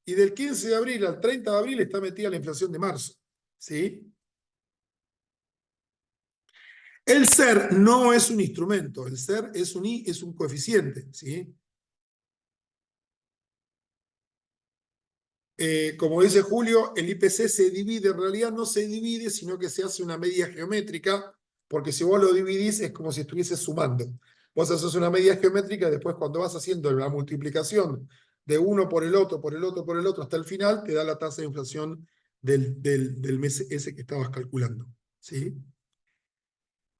Y del 15 de abril al 30 de abril está metida la inflación de marzo. ¿Sí? El SER no es un instrumento, el SER es un coeficiente. ¿Sí? Como dice Julio, el IPC se divide, en realidad no se divide, sino que se hace una medida geométrica, porque si vos lo dividís es como si estuvieses sumando. Vos haces una medida geométrica y después cuando vas haciendo la multiplicación de uno por el otro, por el otro, por el otro, hasta el final, te da la tasa de inflación del mes ese que estabas calculando. ¿Sí?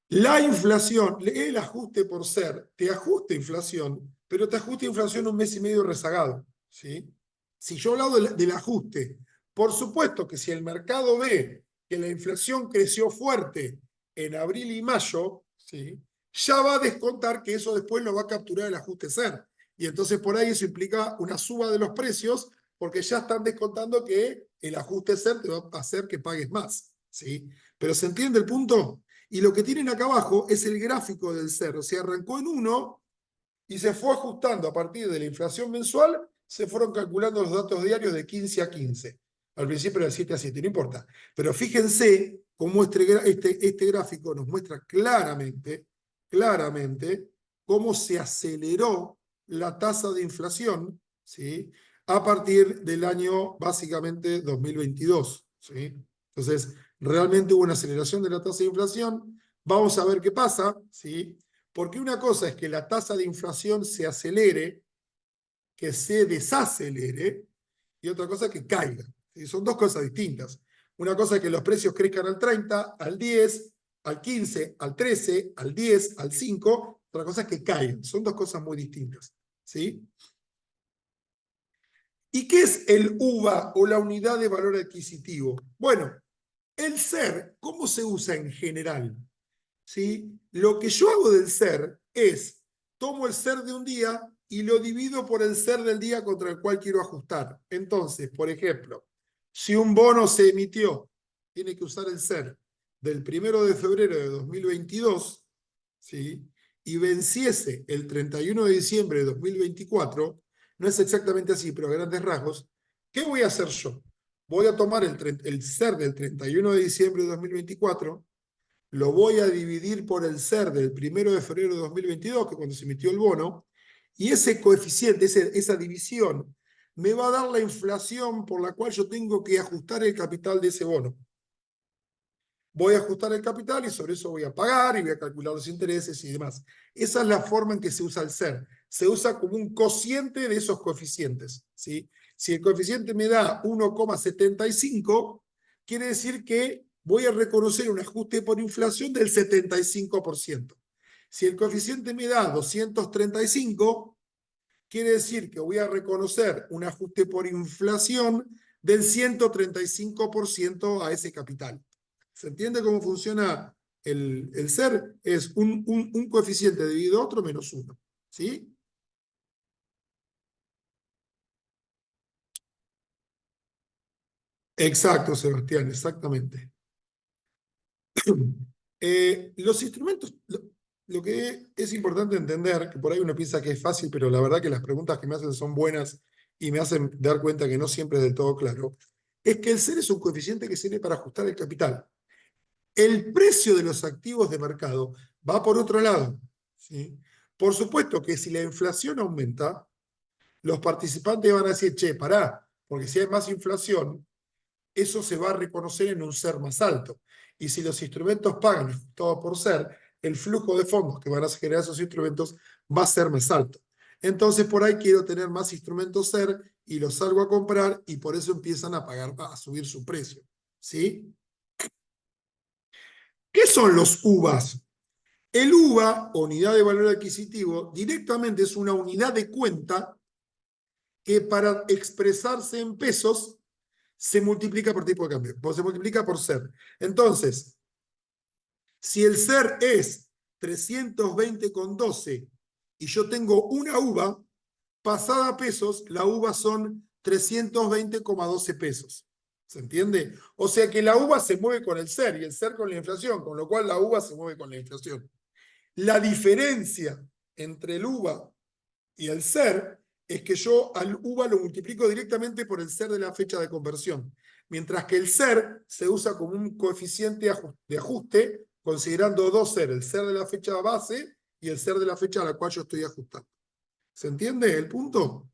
La inflación, el ajuste por SER, te ajusta inflación, pero te ajusta inflación un mes y medio rezagado. ¿Sí? Si yo hablo del ajuste, por supuesto que si el mercado ve que la inflación creció fuerte en abril y mayo, ¿sí? Ya va a descontar que eso después lo va a capturar el ajuste SER. Y entonces por ahí eso implica una suba de los precios porque ya están descontando que el ajuste SER te va a hacer que pagues más. ¿Sí? Pero ¿se entiende el punto? Y lo que tienen acá abajo es el gráfico del SER. O sea, arrancó en 1 y se fue ajustando a partir de la inflación mensual, se fueron calculando los datos diarios de 15 a 15. Al principio era de 7 a 7, no importa. Pero fíjense cómo este gráfico nos muestra claramente cómo se aceleró la tasa de inflación, ¿sí? A partir del año básicamente 2022. ¿Sí? Entonces, realmente hubo una aceleración de la tasa de inflación. Vamos a ver qué pasa, ¿sí? Porque una cosa es que la tasa de inflación se acelere, que se desacelere, y otra cosa es que caiga. ¿Sí? Son dos cosas distintas. Una cosa es que los precios crezcan al 30, al 10, al 15, al 13, al 10, al 5. Otra cosa es que caigan. Son dos cosas muy distintas. ¿Sí? ¿Y qué es el UVA o la unidad de valor adquisitivo? Bueno, el SER, ¿cómo se usa en general? ¿Sí? Lo que yo hago del SER es, tomo el SER de un día y lo divido por el SER del día contra el cual quiero ajustar. Entonces, por ejemplo, si un bono se emitió, tiene que usar el SER. del 1 de febrero de 2022, ¿sí? Y venciese el 31 de diciembre de 2024, no es exactamente así, pero a grandes rasgos, ¿qué voy a hacer yo? Voy a tomar el SER del 31 de diciembre de 2024, lo voy a dividir por el SER del 1 de febrero de 2022, que es cuando se emitió el bono, y ese coeficiente, esa división, me va a dar la inflación por la cual yo tengo que ajustar el capital de ese bono. Voy a ajustar el capital y sobre eso voy a pagar y voy a calcular los intereses y demás. Esa es la forma en que se usa el SER. Se usa como un cociente de esos coeficientes, ¿sí? Si el coeficiente me da 1,75, quiere decir que voy a reconocer un ajuste por inflación del 75%. Si el coeficiente me da 235, quiere decir que voy a reconocer un ajuste por inflación del 135% a ese capital. ¿Se entiende cómo funciona el SER? Es un coeficiente dividido a otro menos 1. ¿Sí? Exacto, Sebastián, exactamente. Los instrumentos, lo que es importante entender, que por ahí uno piensa que es fácil, pero la verdad que las preguntas que me hacen son buenas y me hacen dar cuenta que no siempre es del todo claro, es que el SER es un coeficiente que sirve para ajustar el capital. El precio de los activos de mercado va por otro lado, ¿sí? Por supuesto que si la inflación aumenta, los participantes van a decir, che, pará, porque si hay más inflación, eso se va a reconocer en un SER más alto. Y si los instrumentos pagan todo por SER, el flujo de fondos que van a generar esos instrumentos va a ser más alto. Entonces, por ahí quiero tener más instrumentos SER y los salgo a comprar y por eso empiezan a pagar, a subir su precio. ¿Sí? ¿Qué son los UVAs? El UVA, unidad de valor adquisitivo, directamente es una unidad de cuenta que para expresarse en pesos se multiplica por tipo de cambio, se multiplica por SER. Entonces, si el SER es 320,12 y yo tengo una uva, pasada a pesos, la uva son 320,12 pesos. ¿Se entiende? O sea que la uva se mueve con el SER y el SER con la inflación, con lo cual la uva se mueve con la inflación. La diferencia entre el uva y el SER es que yo al uva lo multiplico directamente por el SER de la fecha de conversión, mientras que el SER se usa como un coeficiente de ajuste, considerando dos SER, el SER de la fecha base y el SER de la fecha a la cual yo estoy ajustando. ¿Se entiende el punto?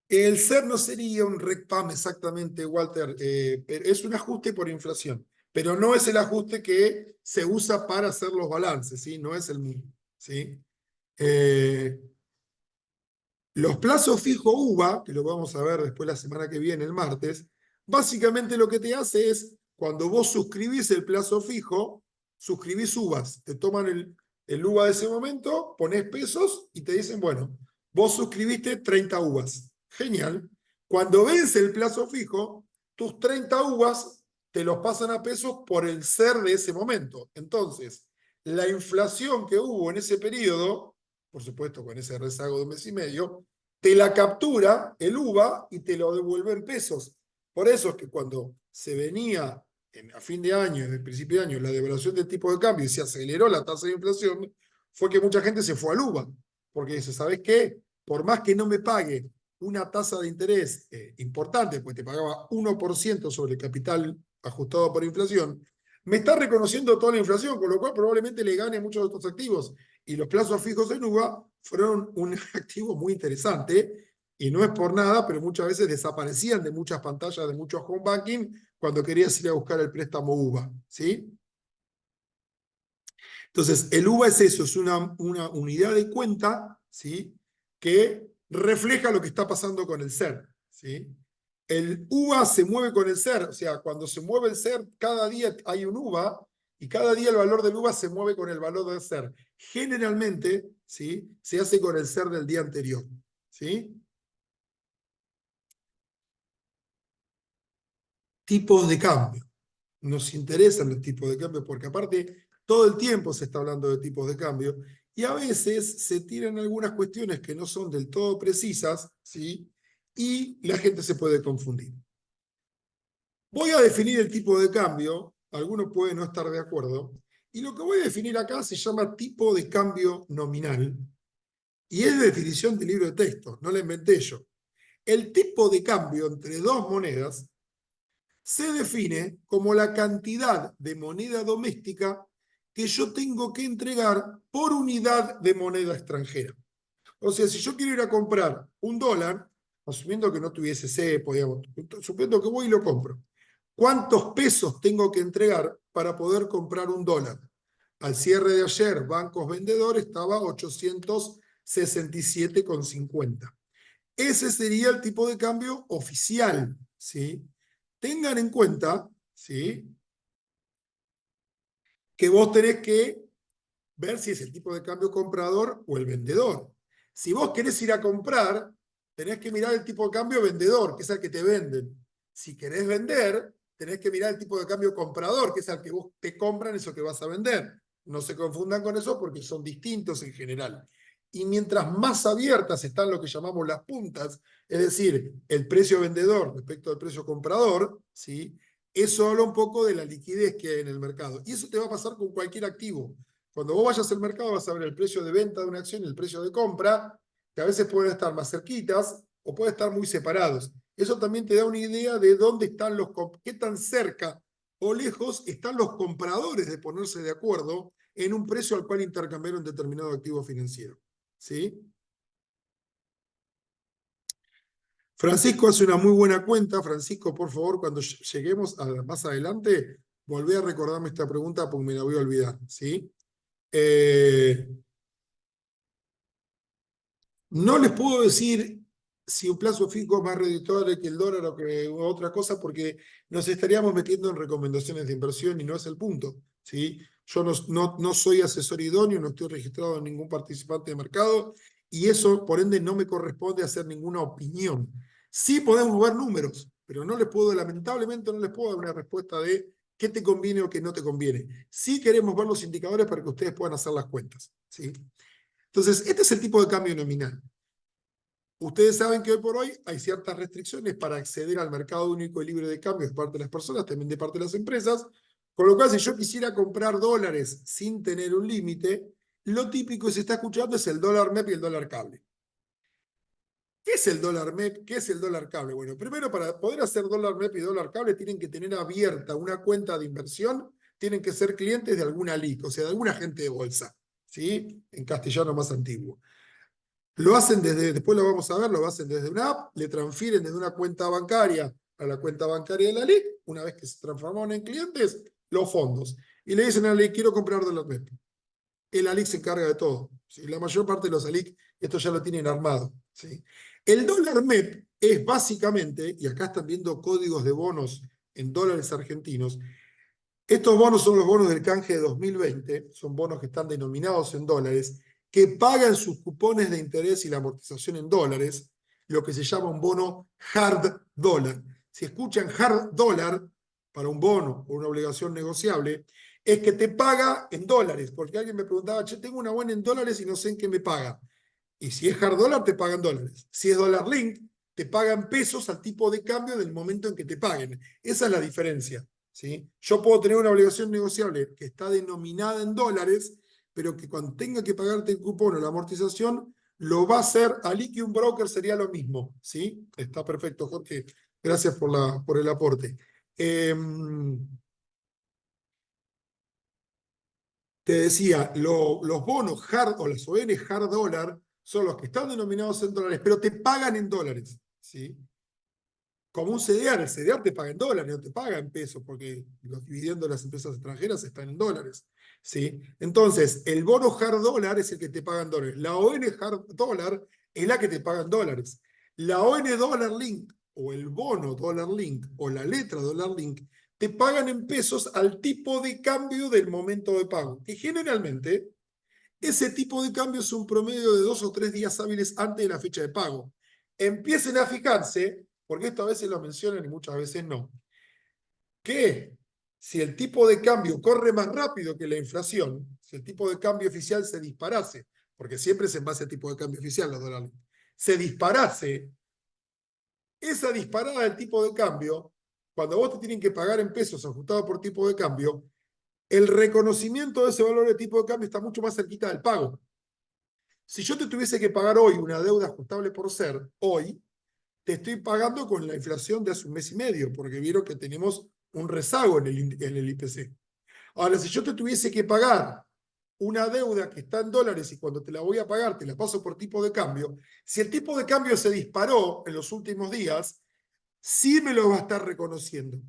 El SER no sería un RECPAM exactamente, Walter, es un ajuste por inflación, pero no es el ajuste que se usa para hacer los balances, ¿sí? No es el mismo, ¿sí? Eh, los plazos fijo UVA, que lo vamos a ver después la semana que viene, el martes, básicamente lo que te hace es, cuando vos suscribís el plazo fijo, suscribís UVAs, te toman el UVA de ese momento, ponés pesos y te dicen, bueno, vos suscribiste 30 UVAs. Genial. Cuando vence el plazo fijo, tus 30 UVAs te los pasan a pesos por el SER de ese momento. Entonces, la inflación que hubo en ese periodo, por supuesto con ese rezago de un mes y medio, te la captura el UVA y te lo devuelve en pesos. Por eso es que cuando se venía a fin de año, en el principio de año, la devaluación del tipo de cambio y se aceleró la tasa de inflación, fue que mucha gente se fue al UVA, porque dice, ¿sabes qué? Por más que no me pague una tasa de interés importante, pues te pagaba 1% sobre el capital ajustado por inflación, me está reconociendo toda la inflación, con lo cual probablemente le gane muchos de estos activos. Y los plazos fijos en UVA fueron un activo muy interesante, y no es por nada, pero muchas veces desaparecían de muchas pantallas de muchos home banking cuando querías ir a buscar el préstamo UVA, ¿sí? Entonces, el UVA es eso, es una unidad de cuenta, ¿sí? Que refleja lo que está pasando con el SER, ¿sí? El UVA se mueve con el SER, o sea, cuando se mueve el SER, cada día hay un UVA y cada día el valor del UVA se mueve con el valor del SER. Generalmente, ¿sí? Se hace con el SER del día anterior, ¿sí? Tipos de cambio. Nos interesan los tipos de cambio porque aparte todo el tiempo se está hablando de tipos de cambio y a veces se tiran algunas cuestiones que no son del todo precisas, ¿sí? y la gente se puede confundir. Voy a definir el tipo de cambio, alguno puede no estar de acuerdo, y lo que voy a definir acá se llama tipo de cambio nominal, y es de definición del libro de texto, no la inventé yo. El tipo de cambio entre dos monedas se define como la cantidad de moneda doméstica que yo tengo que entregar por unidad de moneda extranjera. O sea, si yo quiero ir a comprar $1, asumiendo que no tuviese cepo, digamos, suponiendo que voy y lo compro, ¿cuántos pesos tengo que entregar para poder comprar $1? Al cierre de ayer, bancos vendedores estaba 867,50. Ese sería el tipo de cambio oficial, ¿sí? Tengan en cuenta, ¿sí?, que vos tenés que ver si es el tipo de cambio comprador o el vendedor. Si vos querés ir a comprar, tenés que mirar el tipo de cambio vendedor, que es el que te venden. Si querés vender, tenés que mirar el tipo de cambio comprador, que es el que vos te compran eso que vas a vender. No se confundan con eso porque son distintos en general. Y mientras más abiertas están lo que llamamos las puntas, es decir, el precio vendedor respecto al precio comprador, ¿sí?, eso habla un poco de la liquidez que hay en el mercado. Y eso te va a pasar con cualquier activo. Cuando vos vayas al mercado vas a ver el precio de venta de una acción y el precio de compra, que a veces pueden estar más cerquitas o pueden estar muy separados. Eso también te da una idea de dónde están qué tan cerca o lejos están los compradores de ponerse de acuerdo en un precio al cual intercambiar un determinado activo financiero. ¿Sí? Francisco hace una muy buena cuenta. Francisco, por favor, cuando lleguemos más adelante, volvé a recordarme esta pregunta porque me la voy a olvidar. ¿Sí? No les puedo decir si un plazo fijo es más redituable que el dólar o que otra cosa, porque nos estaríamos metiendo en recomendaciones de inversión y no es el punto, ¿sí? Yo no soy asesor idóneo, no estoy registrado en ningún participante de mercado y eso, por ende, no me corresponde hacer ninguna opinión. Sí podemos ver números, pero no les puedo, lamentablemente, no les puedo dar una respuesta de qué te conviene o qué no te conviene. Sí queremos ver los indicadores para que ustedes puedan hacer las cuentas, ¿sí? Entonces, este es el tipo de cambio nominal. Ustedes saben que hoy por hoy hay ciertas restricciones para acceder al mercado único y libre de cambio de parte de las personas, también de parte de las empresas, con lo cual si yo quisiera comprar dólares sin tener un límite, lo típico que se está escuchando es el dólar MEP y el dólar cable. ¿Qué es el dólar MEP? ¿Qué es el dólar cable? Bueno, primero para poder hacer dólar MEP y dólar cable tienen que tener abierta una cuenta de inversión, tienen que ser clientes de alguna LIC, o sea, de algún agente de bolsa, ¿sí? En castellano más antiguo. Lo hacen después lo vamos a ver, lo hacen desde una app, le transfieren desde una cuenta bancaria a la cuenta bancaria de la LIC, una vez que se transformaron en clientes, los fondos. Y le dicen a la LIC, quiero comprar dólar MEP. El ALIC se encarga de todo. ¿Sí? La mayor parte de los ALIC, esto ya lo tienen armado. ¿Sí? El dólar MEP es básicamente, y acá están viendo códigos de bonos en dólares argentinos, estos bonos son los bonos del canje de 2020, son bonos que están denominados en dólares, que pagan sus cupones de interés y la amortización en dólares, lo que se llama un bono hard dólar. Si escuchan hard dólar para un bono o una obligación negociable, es que te paga en dólares, porque alguien me preguntaba, che, tengo una buena en dólares y no sé en qué me paga. Y si es hard dólar, te pagan dólares. Si es dólar link, te pagan pesos al tipo de cambio del momento en que te paguen. Esa es la diferencia. ¿Sí? Yo puedo tener una obligación negociable que está denominada en dólares, pero que cuando tenga que pagarte el cupón o la amortización, lo va a hacer Ali, que un broker sería lo mismo. ¿Sí? Está perfecto, Jorge. Gracias por el aporte. Te decía, los bonos hard o las ON hard dólar son los que están denominados en dólares, pero te pagan en dólares. ¿Sí? Como un CDR, el CDR te paga en dólares, no te paga en pesos, porque los dividendos de las empresas extranjeras están en dólares. ¿Sí? Entonces, el bono hard dólar es el que te paga en dólares. La ON hard dólar es la que te paga en dólares. La ON dólar link, o el bono dólar link, o la letra dólar link, te pagan en pesos al tipo de cambio del momento de pago, que generalmente ese tipo de cambio es un promedio de 2 o 3 días hábiles antes de la fecha de pago. Empiecen a fijarse, porque esto a veces lo mencionan y muchas veces no, que si el tipo de cambio corre más rápido que la inflación, si el tipo de cambio oficial se disparase, porque siempre es en base al tipo de cambio oficial, los dólares, se disparase Esa disparada del tipo de cambio, cuando vos te tienen que pagar en pesos ajustado por tipo de cambio, el reconocimiento de ese valor de tipo de cambio está mucho más cerquita del pago. Si yo te tuviese que pagar hoy una deuda ajustable por ser, hoy, te estoy pagando con la inflación de hace un mes y medio, porque vieron que tenemos un rezago en el IPC. Ahora, si yo te tuviese que pagar una deuda que está en dólares y cuando te la voy a pagar te la paso por tipo de cambio, si el tipo de cambio se disparó en los últimos días, sí me lo va a estar reconociendo.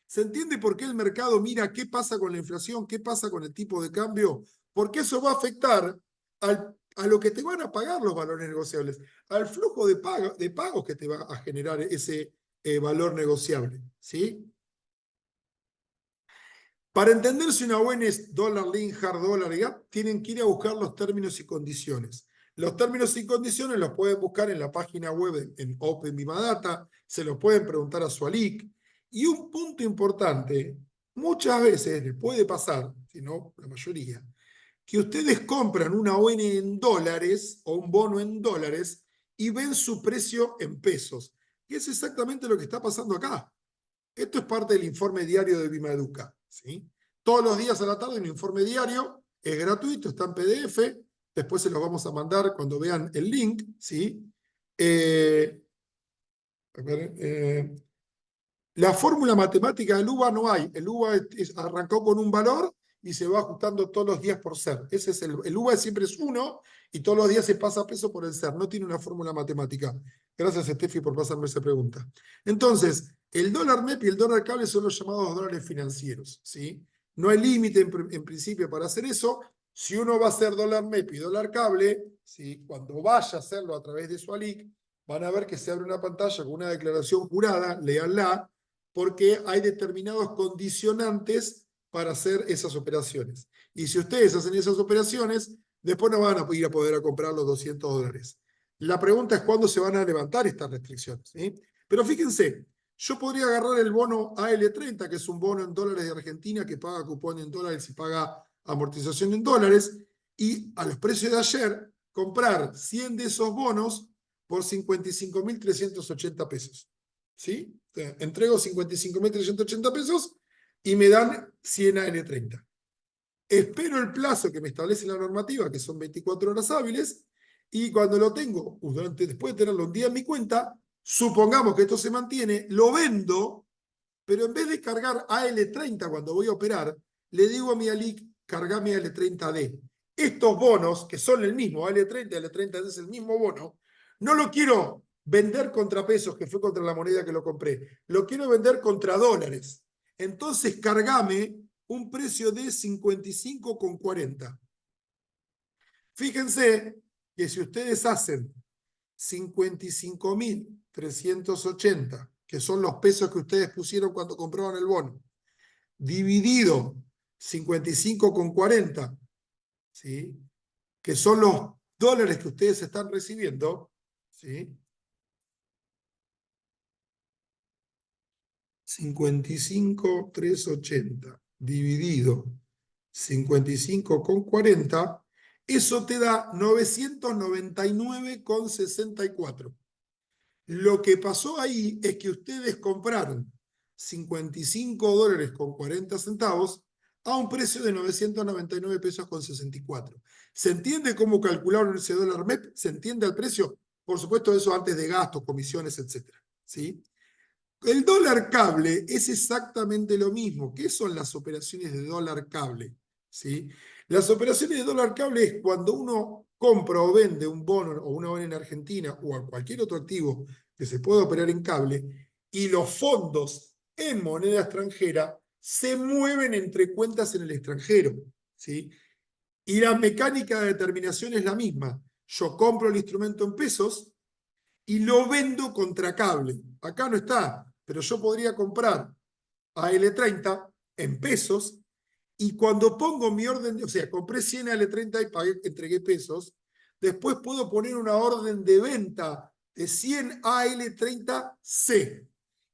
¿Se entiende por qué el mercado mira qué pasa con la inflación, qué pasa con el tipo de cambio? Porque eso va a afectar a lo que te van a pagar los valores negociables, al flujo de pagos que te va a generar ese valor negociable. ¿Sí? Para entender si una buena es dólar link, hard dólar gap, tienen que ir a buscar los términos y condiciones. Los términos y condiciones los pueden buscar en la página web en Open Data, se los pueden preguntar a su ALIC. Y un punto importante, muchas veces les puede pasar, si no la mayoría, que ustedes compran una ON en dólares o un bono en dólares y ven su precio en pesos. Y es exactamente lo que está pasando acá. Esto es parte del informe diario de Bimaeduca, ¿sí? Todos los días a la tarde un informe diario, es gratuito, está en PDF, después se los vamos a mandar cuando vean el link, ¿sí? A ver, la fórmula matemática del UVA no hay, el UVA arrancó con un valor y se va ajustando todos los días por ser. Ese es el UVA siempre es 1 y todos los días se pasa a peso por el ser, no tiene una fórmula matemática. Gracias, Steffi, por pasarme esa pregunta. Entonces, el dólar MEP y el dólar cable son los llamados dólares financieros, ¿sí? No hay límite en principio para hacer eso. Si uno va a hacer dólar MEP y dólar cable, ¿sí? Cuando vaya a hacerlo a través de su ALIC, van a ver que se abre una pantalla con una declaración jurada, léanla, porque hay determinados condicionantes para hacer esas operaciones. Y si ustedes hacen esas operaciones, después no van a ir a poder comprar los $200. La pregunta es cuándo se van a levantar estas restricciones, ¿sí? Pero fíjense, yo podría agarrar el bono AL30, que es un bono en dólares de Argentina que paga cupón en dólares y paga amortización en dólares, y a los precios de ayer comprar 100 de esos bonos por 55.380 pesos. ¿Sí? Entrego 55.380 pesos y me dan 100 AN30. Espero el plazo que me establece la normativa, que son 24 horas hábiles, y cuando lo tengo, después de tenerlo un día en mi cuenta, supongamos que esto se mantiene, lo vendo, pero en vez de cargar AL30 cuando voy a operar, le digo a mi ALIC, cargame AL30D. Estos bonos, que son el mismo, AL30 y AL30D es el mismo bono, no lo quiero vender contra pesos, que fue contra la moneda que lo compré, lo quiero vender contra dólares. Entonces cargame un precio de 55,40. Fíjense que si ustedes hacen 55.380, que son los pesos que ustedes pusieron cuando compraron el bono, dividido 55,40, ¿sí? Que son los dólares que ustedes están recibiendo, ¿sí? 55.380 dividido 55,40, eso te da 999,64. Lo que pasó ahí es que ustedes compraron $55,40 a un precio de 999 pesos con 64. ¿Se entiende cómo calcularon ese dólar MEP? ¿Se entiende el precio? Por supuesto, eso antes de gastos, comisiones, etc. ¿Sí? El dólar cable es exactamente lo mismo. ¿Qué son las operaciones de dólar cable? ¿Sí? Las operaciones de dólar cable es cuando uno compra o vende un bono o una bono en Argentina o cualquier otro activo que se pueda operar en cable y los fondos en moneda extranjera se mueven entre cuentas en el extranjero. ¿Sí? Y la mecánica de determinación es la misma. Yo compro el instrumento en pesos y lo vendo contra cable. Acá no está, pero yo podría comprar AL30 en pesos y cuando pongo mi orden, o sea, compré 100 AL30 y pagué, entregué pesos, después puedo poner una orden de venta de 100 AL30C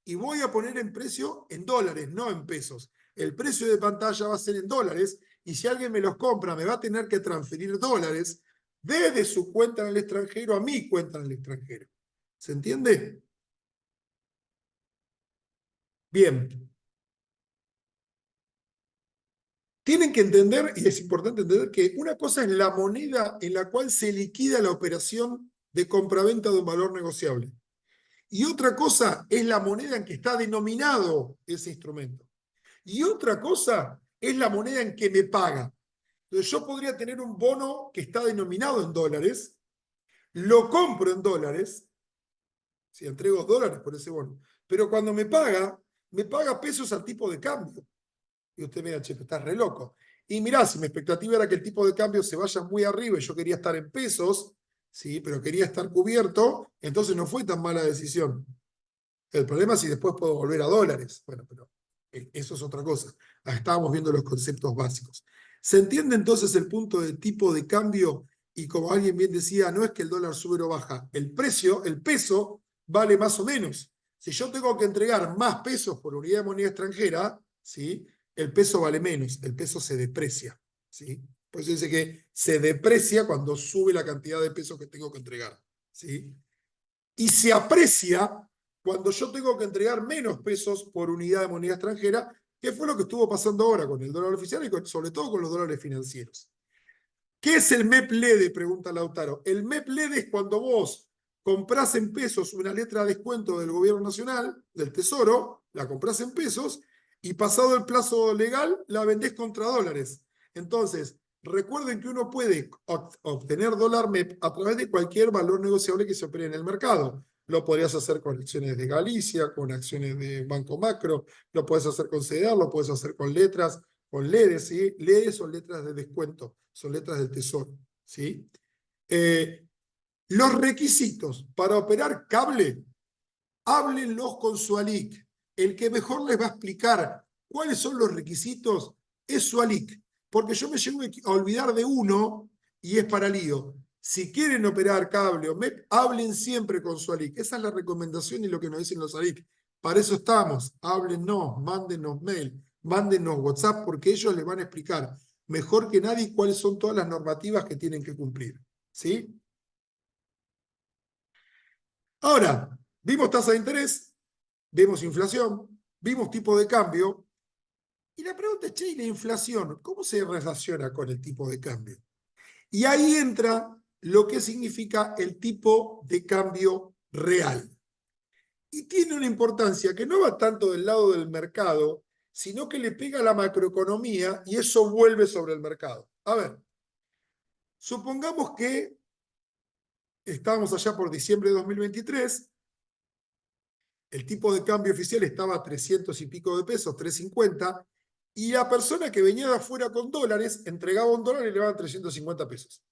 y voy a poner en precio en dólares, no en pesos. El precio de pantalla va a ser en dólares y si alguien me los compra me va a tener que transferir dólares desde su cuenta en el extranjero a mi cuenta en el extranjero. ¿Se entiende? Bien, tienen que entender, y es importante entender, que una cosa es la moneda en la cual se liquida la operación de compraventa de un valor negociable. Y otra cosa es la moneda en que está denominado ese instrumento. Y otra cosa es la moneda en que me paga. Entonces yo podría tener un bono que está denominado en dólares, lo compro en dólares, si entrego dólares por ese bono, pero cuando me paga pesos al tipo de cambio. Y usted me dice, che, estás re loco. Y mirá, si mi expectativa era que el tipo de cambio se vaya muy arriba y yo quería estar en pesos, sí, pero quería estar cubierto, entonces no fue tan mala decisión. El problema es si después puedo volver a dólares. Bueno, pero eso es otra cosa. Estábamos viendo los conceptos básicos. ¿Se entiende entonces el punto de tipo de cambio? Y como alguien bien decía, no es que el dólar sube o baja. El precio, el peso, vale más o menos. Si yo tengo que entregar más pesos por unidad de moneda extranjera, ¿sí? El peso vale menos, el peso se deprecia. ¿Sí? Por eso dice que se deprecia cuando sube la cantidad de pesos que tengo que entregar. ¿Sí? Y se aprecia cuando yo tengo que entregar menos pesos por unidad de moneda extranjera, que fue lo que estuvo pasando ahora con el dólar oficial y sobre todo con los dólares financieros. ¿Qué es el MEP-LEDE? Pregunta Lautaro. El MEP-LEDE es cuando vos comprás en pesos una letra de descuento del gobierno nacional, del Tesoro, la comprás en pesos, y pasado el plazo legal, la vendés contra dólares. Entonces, recuerden que uno puede obtener dólar MEP a través de cualquier valor negociable que se opere en el mercado. Lo podrías hacer con acciones de Galicia, con acciones de Banco Macro, lo puedes hacer con CEDAR, lo puedes hacer con letras, con LEDs, ¿sí? LEDs son letras de descuento, son letras del Tesoro, ¿sí? Los requisitos para operar cable, háblenlos con su ALIC. El que mejor les va a explicar cuáles son los requisitos es su ALIC, porque yo me llego a olvidar de uno y es para lío. Si quieren operar cable o MEP, hablen siempre con su ALIC. Esa es la recomendación y lo que nos dicen los ALIC. Para eso estamos. Háblennos, mándenos mail, mándenos WhatsApp, porque ellos les van a explicar mejor que nadie cuáles son todas las normativas que tienen que cumplir. ¿Sí? Ahora, vimos tasa de interés, vemos inflación, vimos tipo de cambio, y la pregunta es, che, ¿y la inflación cómo se relaciona con el tipo de cambio? Y ahí entra lo que significa el tipo de cambio real. Y tiene una importancia que no va tanto del lado del mercado, sino que le pega a la macroeconomía y eso vuelve sobre el mercado. A ver, supongamos que estábamos allá por diciembre de 2023, el tipo de cambio oficial estaba a 300 y pico de pesos, 350, y la persona que venía de afuera con dólares entregaba un dólar y le daban 350 pesos.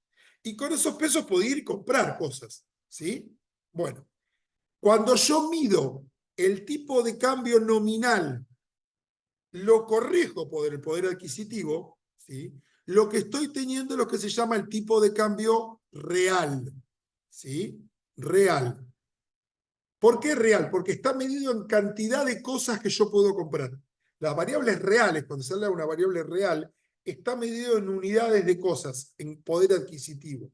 Y con esos pesos podía ir a comprar cosas, ¿sí? Bueno, cuando yo mido el tipo de cambio nominal, lo corrijo por el poder adquisitivo, ¿sí? Lo que estoy teniendo es lo que se llama el tipo de cambio real, ¿sí? Real. ¿Por qué real? Porque está medido en cantidad de cosas que yo puedo comprar. Las variables reales, cuando se habla de una variable real, está medido en unidades de cosas, en poder adquisitivo.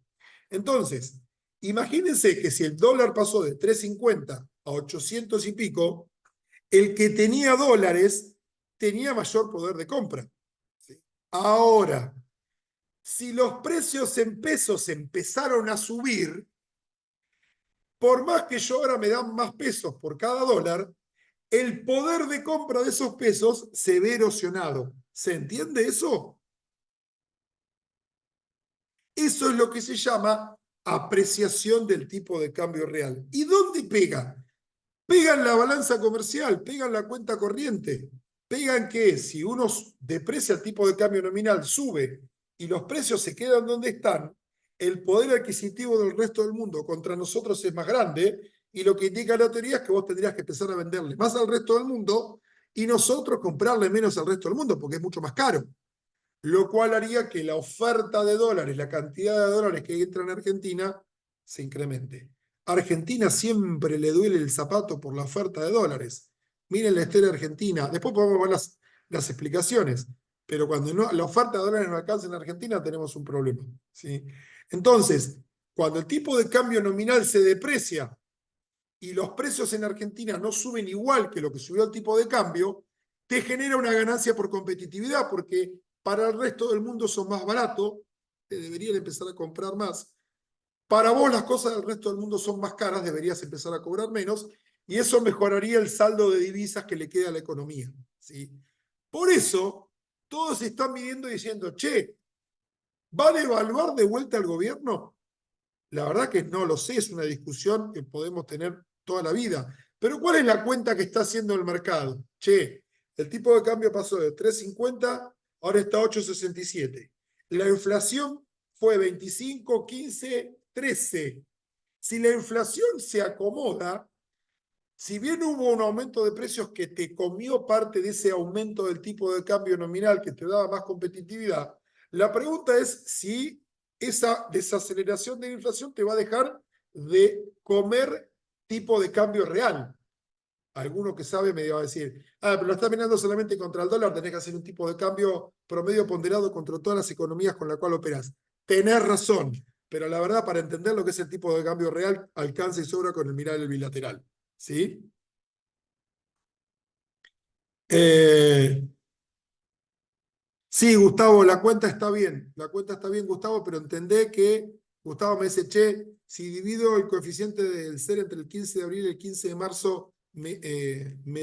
Entonces, imagínense que si el dólar pasó de 3.50 a 800 y pico, el que tenía dólares tenía mayor poder de compra. ¿Sí? Ahora, si los precios en pesos empezaron a subir, por más que yo ahora me dan más pesos por cada dólar, el poder de compra de esos pesos se ve erosionado. ¿Se entiende eso? Eso es lo que se llama apreciación del tipo de cambio real. ¿Y dónde pega? Pega en la balanza comercial, pega en la cuenta corriente. Pegan que si uno deprecia el tipo de cambio nominal, sube y los precios se quedan donde están, el poder adquisitivo del resto del mundo contra nosotros es más grande y lo que indica la teoría es que vos tendrías que empezar a venderle más al resto del mundo y nosotros comprarle menos al resto del mundo porque es mucho más caro. Lo cual haría que la oferta de dólares, la cantidad de dólares que entra en Argentina, se incremente. A Argentina siempre le duele el zapato por la oferta de dólares. Miren la historia argentina. Después podemos ver las explicaciones. Pero cuando no, la oferta de dólares no alcanza en Argentina, tenemos un problema. ¿Sí? Entonces, cuando el tipo de cambio nominal se deprecia y los precios en Argentina no suben igual que lo que subió el tipo de cambio, te genera una ganancia por competitividad, porque para el resto del mundo son más baratos, te deberían empezar a comprar más. Para vos las cosas del resto del mundo son más caras, deberías empezar a cobrar menos, y eso mejoraría el saldo de divisas que le queda a la economía, ¿sí? Por eso, todos están viniendo diciendo, che, ¿va a devaluar de vuelta el gobierno? La verdad que no lo sé, es una discusión que podemos tener toda la vida. Pero ¿cuál es la cuenta que está haciendo el mercado? Che, el tipo de cambio pasó de 3,50, ahora está 8,67. La inflación fue 25, 15, 13. Si la inflación se acomoda, si bien hubo un aumento de precios que te comió parte de ese aumento del tipo de cambio nominal que te daba más competitividad, la pregunta es si esa desaceleración de la inflación te va a dejar de comer tipo de cambio real. Alguno que sabe me va a decir, pero lo estás mirando solamente contra el dólar, tenés que hacer un tipo de cambio promedio ponderado contra todas las economías con las cuales operás. Tenés razón, pero la verdad, para entender lo que es el tipo de cambio real, alcanza y sobra con el mirar el bilateral. ¿Sí? Eh, sí, Gustavo, la cuenta está bien, Gustavo, pero entendé que Gustavo me dice, che, si divido el coeficiente del ser entre el 15 de abril y el 15 de marzo, me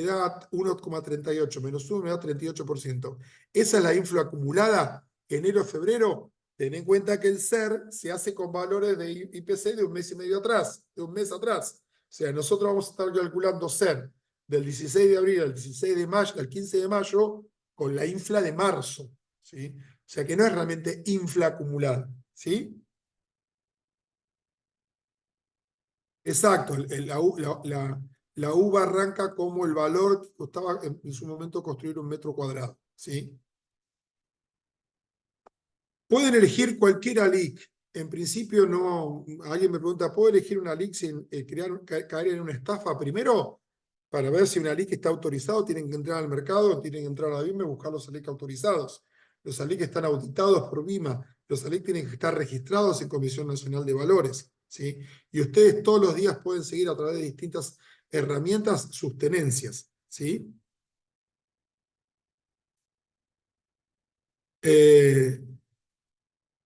da 1,38, menos 1 me da 38%. Esa es la infla acumulada, enero-febrero. Ten en cuenta que el ser se hace con valores de IPC de un mes y medio atrás, de un mes atrás. O sea, nosotros vamos a estar calculando ser del 16 de abril al 16 de mayo, al 15 de mayo, con la infla de marzo, ¿sí? O sea que no es realmente infla acumulada, ¿sí? Exacto, la uva arranca como el valor que costaba en su momento construir un metro cuadrado, ¿sí? Pueden elegir cualquier ALIC. En principio no, alguien me pregunta, ¿puedo elegir una ALIC sin caer en una estafa? Primero, para ver si una ALIC está autorizado, tienen que entrar al mercado, tienen que entrar a la BIMA y buscar los ALIC autorizados. Los ALIC están auditados por BIMA, los ALIC tienen que estar registrados en Comisión Nacional de Valores, ¿sí? Y ustedes todos los días pueden seguir a través de distintas herramientas sus tenencias, ¿sí? Eh,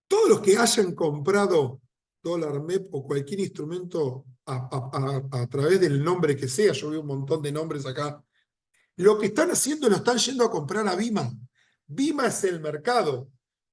Todos los que hayan comprado dólar MEP o cualquier instrumento a través del nombre que sea, yo veo un montón de nombres acá, lo que están haciendo lo están yendo a comprar a BIMA. BIMA es el mercado.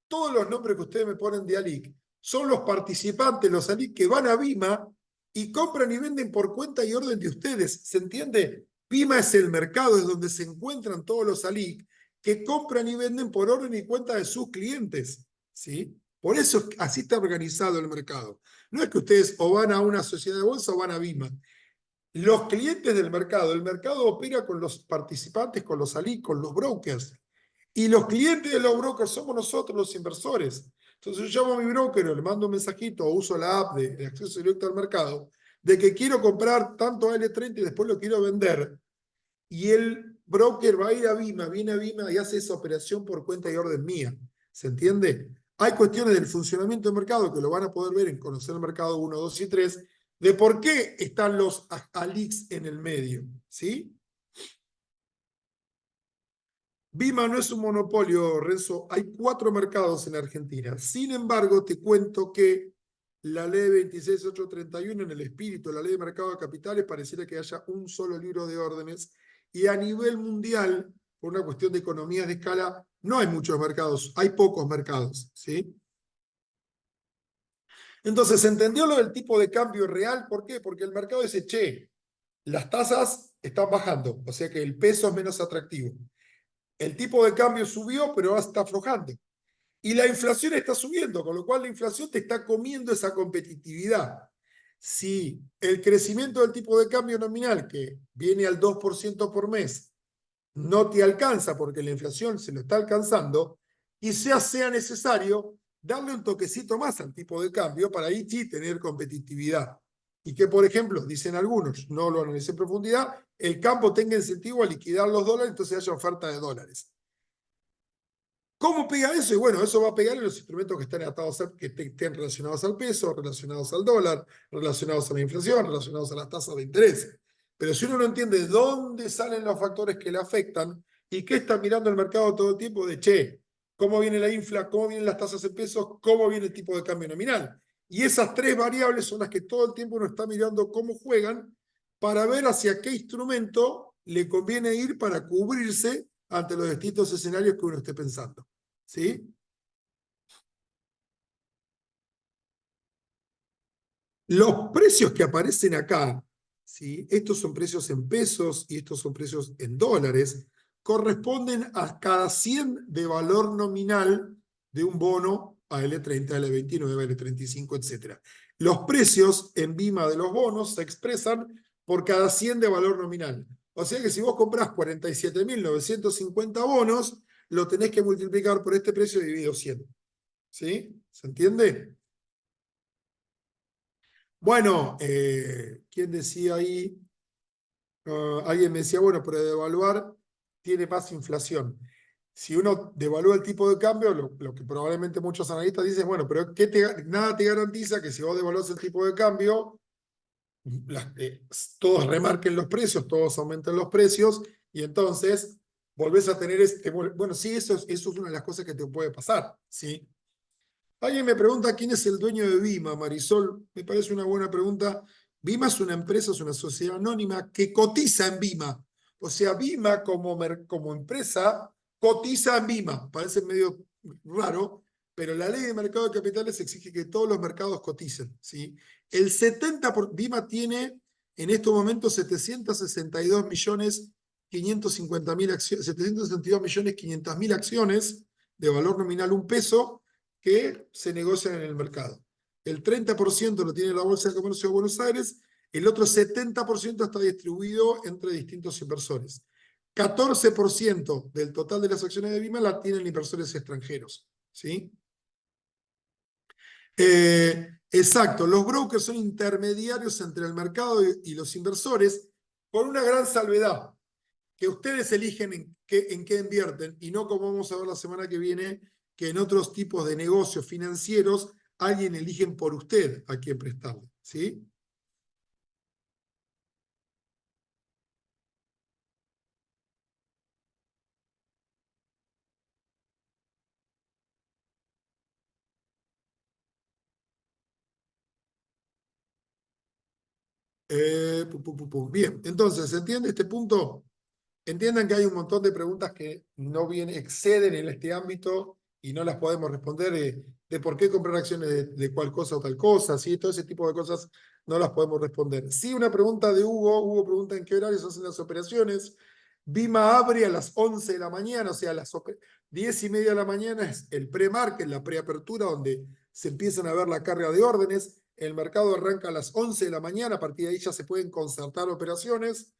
Todos los nombres que ustedes me ponen de ALIC son los participantes, los ALIC que van a BIMA y compran y venden por cuenta y orden de ustedes. ¿Se entiende? BIMA es el mercado, es donde se encuentran todos los ALIC que compran y venden por orden y cuenta de sus clientes. ¿Sí? Por eso así está organizado el mercado. No es que ustedes o van a una sociedad de bolsa o van a BIMA. Los clientes del mercado, el mercado opera con los participantes, con los ALIC, con los brokers. Y los clientes de los brokers somos nosotros, los inversores. Entonces yo llamo a mi broker o le mando un mensajito o uso la app de acceso directo al mercado de que quiero comprar tanto L30 y después lo quiero vender. Y el broker va a ir a BIMA, viene a BIMA y hace esa operación por cuenta y orden mía. ¿Se entiende? Hay cuestiones del funcionamiento del mercado que lo van a poder ver en Conocer el Mercado 1, 2 y 3, de por qué están los ALICs en el medio. ¿Sí? BIMA no es un monopolio, Renzo. Hay 4 mercados en Argentina. Sin embargo, te cuento que la ley 26831, en el espíritu de la ley de mercado de capitales, pareciera que haya un solo libro de órdenes. Y a nivel mundial, por una cuestión de economías de escala, no hay muchos mercados, hay pocos mercados. ¿Sí? Entonces, ¿se entendió lo del tipo de cambio real? ¿Por qué? Porque el mercado dice, che, las tasas están bajando, o sea que el peso es menos atractivo. El tipo de cambio subió, pero ahora está aflojando. Y la inflación está subiendo, con lo cual la inflación te está comiendo esa competitividad. Si el crecimiento del tipo de cambio nominal, que viene al 2% por mes, no te alcanza porque la inflación se lo está alcanzando, quizás sea necesario darle un toquecito más al tipo de cambio para ahí sí tener competitividad. Y que, por ejemplo, dicen algunos, no lo analicé en profundidad, el campo tenga incentivo a liquidar los dólares, entonces haya oferta de dólares. ¿Cómo pega eso? Y bueno, eso va a pegar en los instrumentos que están que estén relacionados al peso, relacionados al dólar, relacionados a la inflación, relacionados a las tasas de interés. Pero si uno no entiende dónde salen los factores que le afectan y qué está mirando el mercado todo el tiempo de, che, cómo viene la infla, cómo vienen las tasas en pesos, cómo viene el tipo de cambio nominal. Y esas tres variables son las que todo el tiempo uno está mirando cómo juegan para ver hacia qué instrumento le conviene ir para cubrirse ante los distintos escenarios que uno esté pensando. ¿Sí? Los precios que aparecen acá, ¿sí? Estos son precios en pesos y estos son precios en dólares, corresponden a cada 100 de valor nominal de un bono a L30, L29, L35, etc. Los precios en BIMA de los bonos se expresan por cada 100 de valor nominal. O sea que si vos comprás 47.950 bonos, lo tenés que multiplicar por este precio dividido 100. ¿Sí? ¿Se entiende? Bueno, ¿quién decía ahí? Alguien me decía, bueno, pero devaluar tiene más inflación. Si uno devalúa el tipo de cambio, lo que probablemente muchos analistas dicen, bueno, pero nada te garantiza que si vos devaluás el tipo de cambio, las, todos remarquen los precios, todos aumenten los precios, y entonces volvés a tener bueno, sí, eso es una de las cosas que te puede pasar, ¿sí? Alguien me pregunta quién es el dueño de Vima, Marisol. Me parece una buena pregunta. Vima es una empresa, es una sociedad anónima que cotiza en Vima. O sea, Vima como empresa cotiza en Vima. Parece medio raro, pero la ley de mercado de capitales exige que todos los mercados coticen. ¿Sí? El 70%, Vima tiene en estos momentos 762 millones 550 mil acciones, 762 millones 500 mil acciones de valor nominal un peso que se negocian en el mercado. El 30% lo tiene la Bolsa de Comercio de Buenos Aires, el otro 70% está distribuido entre distintos inversores. 14% del total de las acciones de Vima la tienen inversores extranjeros. ¿Sí? Exacto, los brokers son intermediarios entre el mercado y los inversores, con una gran salvedad, que ustedes eligen en qué invierten y no como vamos a ver la semana que viene, que en otros tipos de negocios financieros alguien eligen por usted a quién prestarle. ¿Sí? Bien, entonces, ¿se entiende este punto? Entiendan que hay un montón de preguntas que no vienen, exceden en este ámbito y no las podemos responder de por qué comprar acciones de cuál cosa o tal cosa, ¿sí? Todo ese tipo de cosas no las podemos responder. Sí, una pregunta de Hugo pregunta en qué horario se hacen las operaciones. Vima abre a las 11 de la mañana, o sea, a las 10:30 de la mañana es el pre-market, la preapertura, donde se empiezan a ver la carga de órdenes. El mercado arranca a las 11 de la mañana, a partir de ahí ya se pueden concertar operaciones.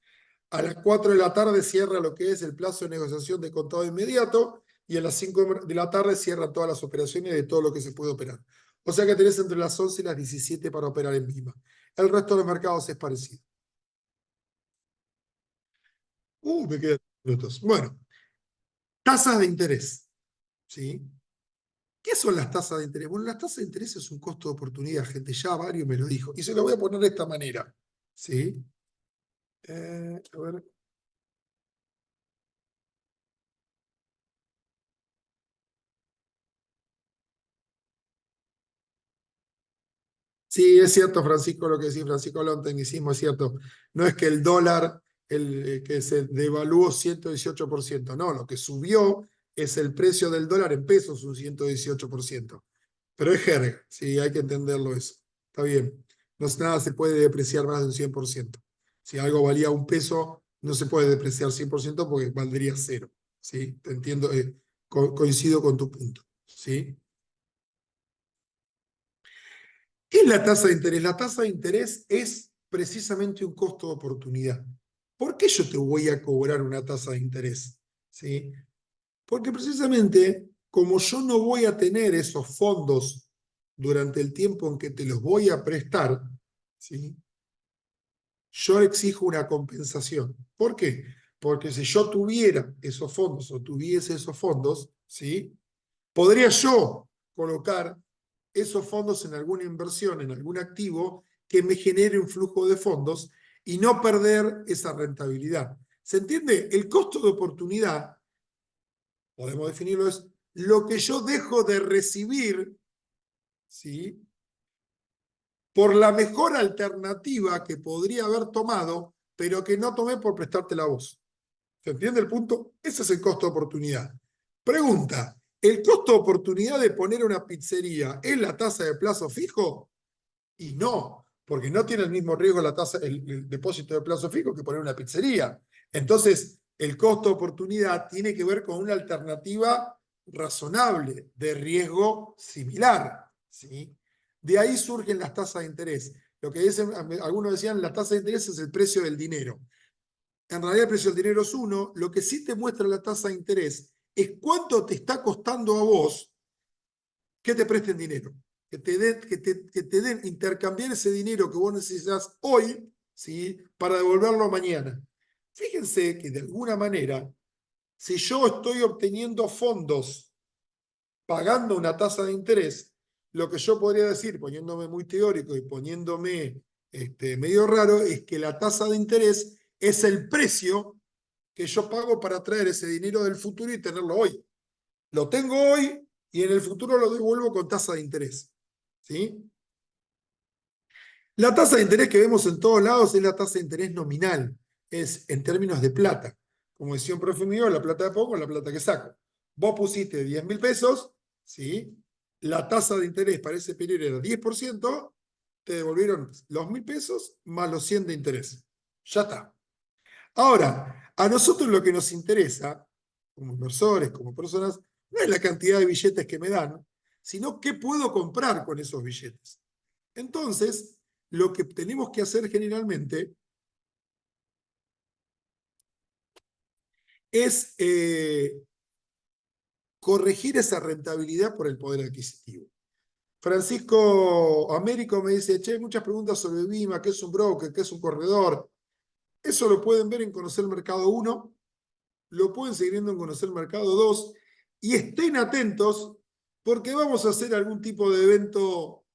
A las 4 de la tarde cierra lo que es el plazo de negociación de contado inmediato y a las 5 de la tarde cierran todas las operaciones de todo lo que se puede operar. O sea que tenés entre las 11 y las 17 para operar en Vima. El resto de los mercados es parecido. Me quedan minutos. Bueno, tasas de interés. ¿Sí? ¿Qué son las tasas de interés? Bueno, las tasas de interés es un costo de oportunidad, gente. Ya varios me lo dijo. Y se lo voy a poner de esta manera. ¿Sí? A ver. Sí, es cierto, Francisco, lo que decís, Francisco, lo tecnicismo es cierto. No es que el dólar que se devaluó 118%, no, lo que subió es el precio del dólar en pesos un 118%. Pero es jerga, sí, hay que entenderlo eso. Está bien. No es nada, se puede depreciar más de un 100%. Si algo valía un peso, no se puede depreciar 100% porque valdría cero. ¿Sí? Te entiendo, coincido con tu punto. ¿Sí? ¿Qué es la tasa de interés? La tasa de interés es precisamente un costo de oportunidad. ¿Por qué yo te voy a cobrar una tasa de interés? ¿Sí? Porque precisamente como yo no voy a tener esos fondos durante el tiempo en que te los voy a prestar, ¿sí? Yo exijo una compensación. ¿Por qué? Porque si yo tuviera esos fondos o tuviese esos fondos, ¿sí? podría yo colocar esos fondos en alguna inversión, en algún activo que me genere un flujo de fondos y no perder esa rentabilidad. ¿Se entiende? El costo de oportunidad, podemos definirlo, es lo que yo dejo de recibir, ¿sí?, por la mejor alternativa que podría haber tomado, pero que no tomé por prestarte la voz. ¿Se entiende el punto? Ese es el costo de oportunidad. Pregunta, ¿el costo de oportunidad de poner una pizzería es la tasa de plazo fijo? Y no, porque no tiene el mismo riesgo la tasa, el depósito de plazo fijo que poner una pizzería. Entonces, el costo de oportunidad tiene que ver con una alternativa razonable de riesgo similar, ¿sí? De ahí surgen las tasas de interés. Lo que dicen, algunos decían, la tasa de interés es el precio del dinero. En realidad el precio del dinero es uno. Lo que sí te muestra la tasa de interés es cuánto te está costando a vos que te presten dinero, que te den intercambiar ese dinero que vos necesitas hoy, ¿sí?, para devolverlo mañana. Fíjense que de alguna manera, si yo estoy obteniendo fondos pagando una tasa de interés, lo que yo podría decir, poniéndome muy teórico y poniéndome medio raro, es que la tasa de interés es el precio que yo pago para traer ese dinero del futuro y tenerlo hoy. Lo tengo hoy y en el futuro lo devuelvo con tasa de interés, ¿sí? La tasa de interés que vemos en todos lados es la tasa de interés nominal, es en términos de plata. Como decía un profe mío, la plata que pongo es la plata que saco. Vos pusiste 10.000 pesos, ¿sí? La tasa de interés para ese periodo era 10%, te devolvieron los 1.000 pesos más los 100 de interés. Ya está. Ahora, a nosotros lo que nos interesa, como inversores, como personas, no es la cantidad de billetes que me dan, sino qué puedo comprar con esos billetes. Entonces, lo que tenemos que hacer generalmente es corregir esa rentabilidad por el poder adquisitivo. Francisco Américo me dice, che, hay muchas preguntas sobre BIMA, qué es un broker, qué es un corredor. Eso lo pueden ver en Conocer el Mercado 1, lo pueden seguir viendo en Conocer el Mercado 2, y estén atentos porque vamos a hacer algún tipo de evento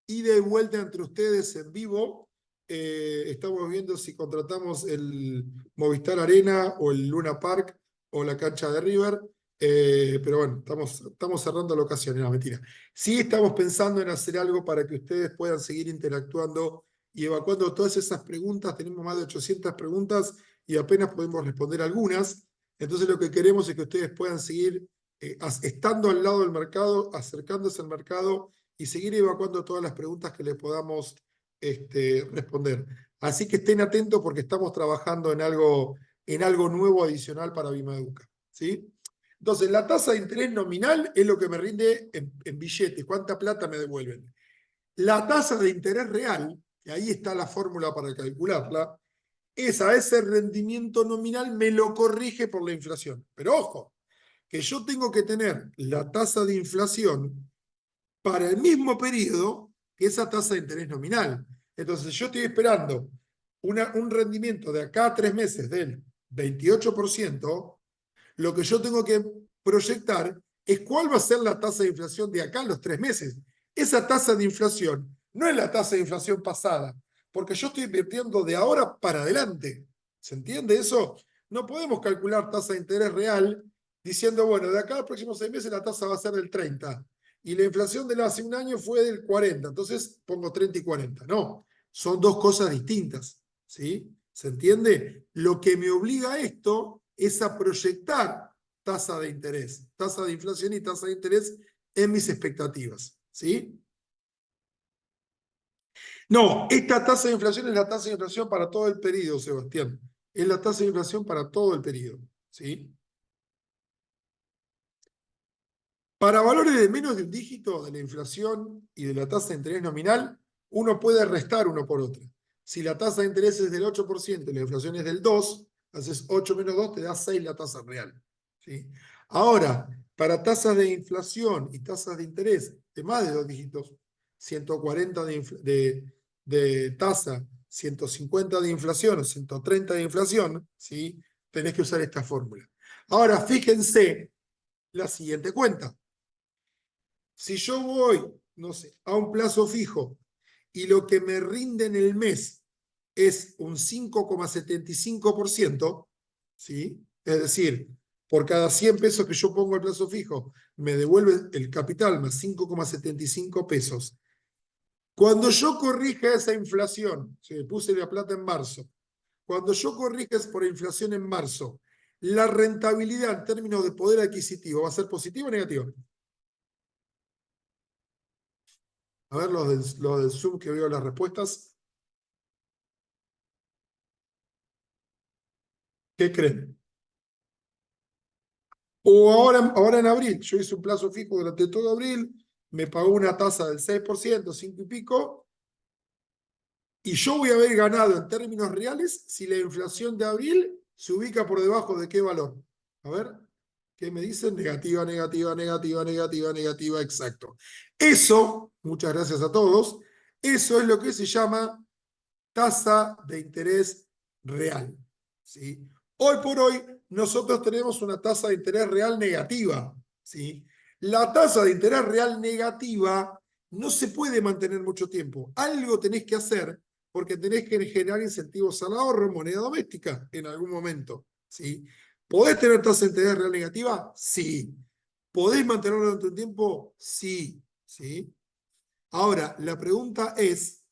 ida y vuelta entre ustedes en vivo. Estamos viendo si contratamos el Movistar Arena o el Luna Park o la cancha de River. Pero bueno, estamos cerrando la ocasión, no, mentira. Sí estamos pensando en hacer algo para que ustedes puedan seguir interactuando y evacuando todas esas preguntas. Tenemos más de 800 preguntas y apenas podemos responder algunas. Entonces lo que queremos es que ustedes puedan seguir estando al lado del mercado, acercándose al mercado y seguir evacuando todas las preguntas que les podamos responder. Así que estén atentos porque estamos trabajando en algo nuevo adicional para Bimaeduca, ¿sí? Entonces, la tasa de interés nominal es lo que me rinde en billetes, cuánta plata me devuelven. La tasa de interés real, que ahí está la fórmula para calcularla, a ese rendimiento nominal me lo corrige por la inflación. Pero ojo, que yo tengo que tener la tasa de inflación para el mismo periodo que esa tasa de interés nominal. Entonces, yo estoy esperando un rendimiento de acá a 3 meses del 28%, lo que yo tengo que proyectar es cuál va a ser la tasa de inflación de acá a los 3 meses. Esa tasa de inflación no es la tasa de inflación pasada, porque yo estoy invirtiendo de ahora para adelante. ¿Se entiende eso? No podemos calcular tasa de interés real diciendo, bueno, de acá a los próximos 6 meses la tasa va a ser del 30 y la inflación de hace un año fue del 40, entonces pongo 30 y 40. No, son dos cosas distintas, ¿sí? ¿Se entiende? Lo que me obliga a esto es a proyectar tasa de interés, tasa de inflación y tasa de interés en mis expectativas, ¿sí? No, esta tasa de inflación es la tasa de inflación para todo el periodo, Sebastián. Es la tasa de inflación para todo el periodo, ¿sí? Para valores de menos de un dígito de la inflación y de la tasa de interés nominal, uno puede restar uno por otro. Si la tasa de interés es del 8% y la inflación es del 2%, haces 8 menos 2, te da 6 la tasa real, ¿sí? Ahora, para tasas de inflación y tasas de interés de más de 2 dígitos, 140 de tasa, 150 de inflación o 130 de inflación, ¿sí? Tenés que usar esta fórmula. Ahora, fíjense la siguiente cuenta. Si yo voy, no sé, a un plazo fijo y lo que me rinde en el mes es un 5,75%, ¿sí? Es decir, por cada 100 pesos que yo pongo al plazo fijo, me devuelve el capital más 5,75 pesos. Cuando yo corrija esa inflación, si puse la plata en marzo, cuando yo corrija por inflación en marzo, la rentabilidad en términos de poder adquisitivo va a ser positiva o negativa. A ver los del Zoom que veo las respuestas. ¿Qué creen? O ahora en abril, yo hice un plazo fijo durante todo abril, me pagó una tasa del 6%, 5 y pico, y yo voy a haber ganado en términos reales si la inflación de abril se ubica por debajo de qué valor. A ver, ¿qué me dicen? Negativa, negativa, negativa, negativa, negativa, exacto. Eso, muchas gracias a todos, eso es lo que se llama tasa de interés real. ¿Sí? Hoy por hoy, nosotros tenemos una tasa de interés real negativa. ¿Sí? La tasa de interés real negativa no se puede mantener mucho tiempo. Algo tenés que hacer porque tenés que generar incentivos al ahorro en moneda doméstica en algún momento. ¿Sí? ¿Podés tener tasa de interés real negativa? Sí. ¿Podés mantenerlo durante un tiempo? Sí. ¿Sí? Ahora, la pregunta es,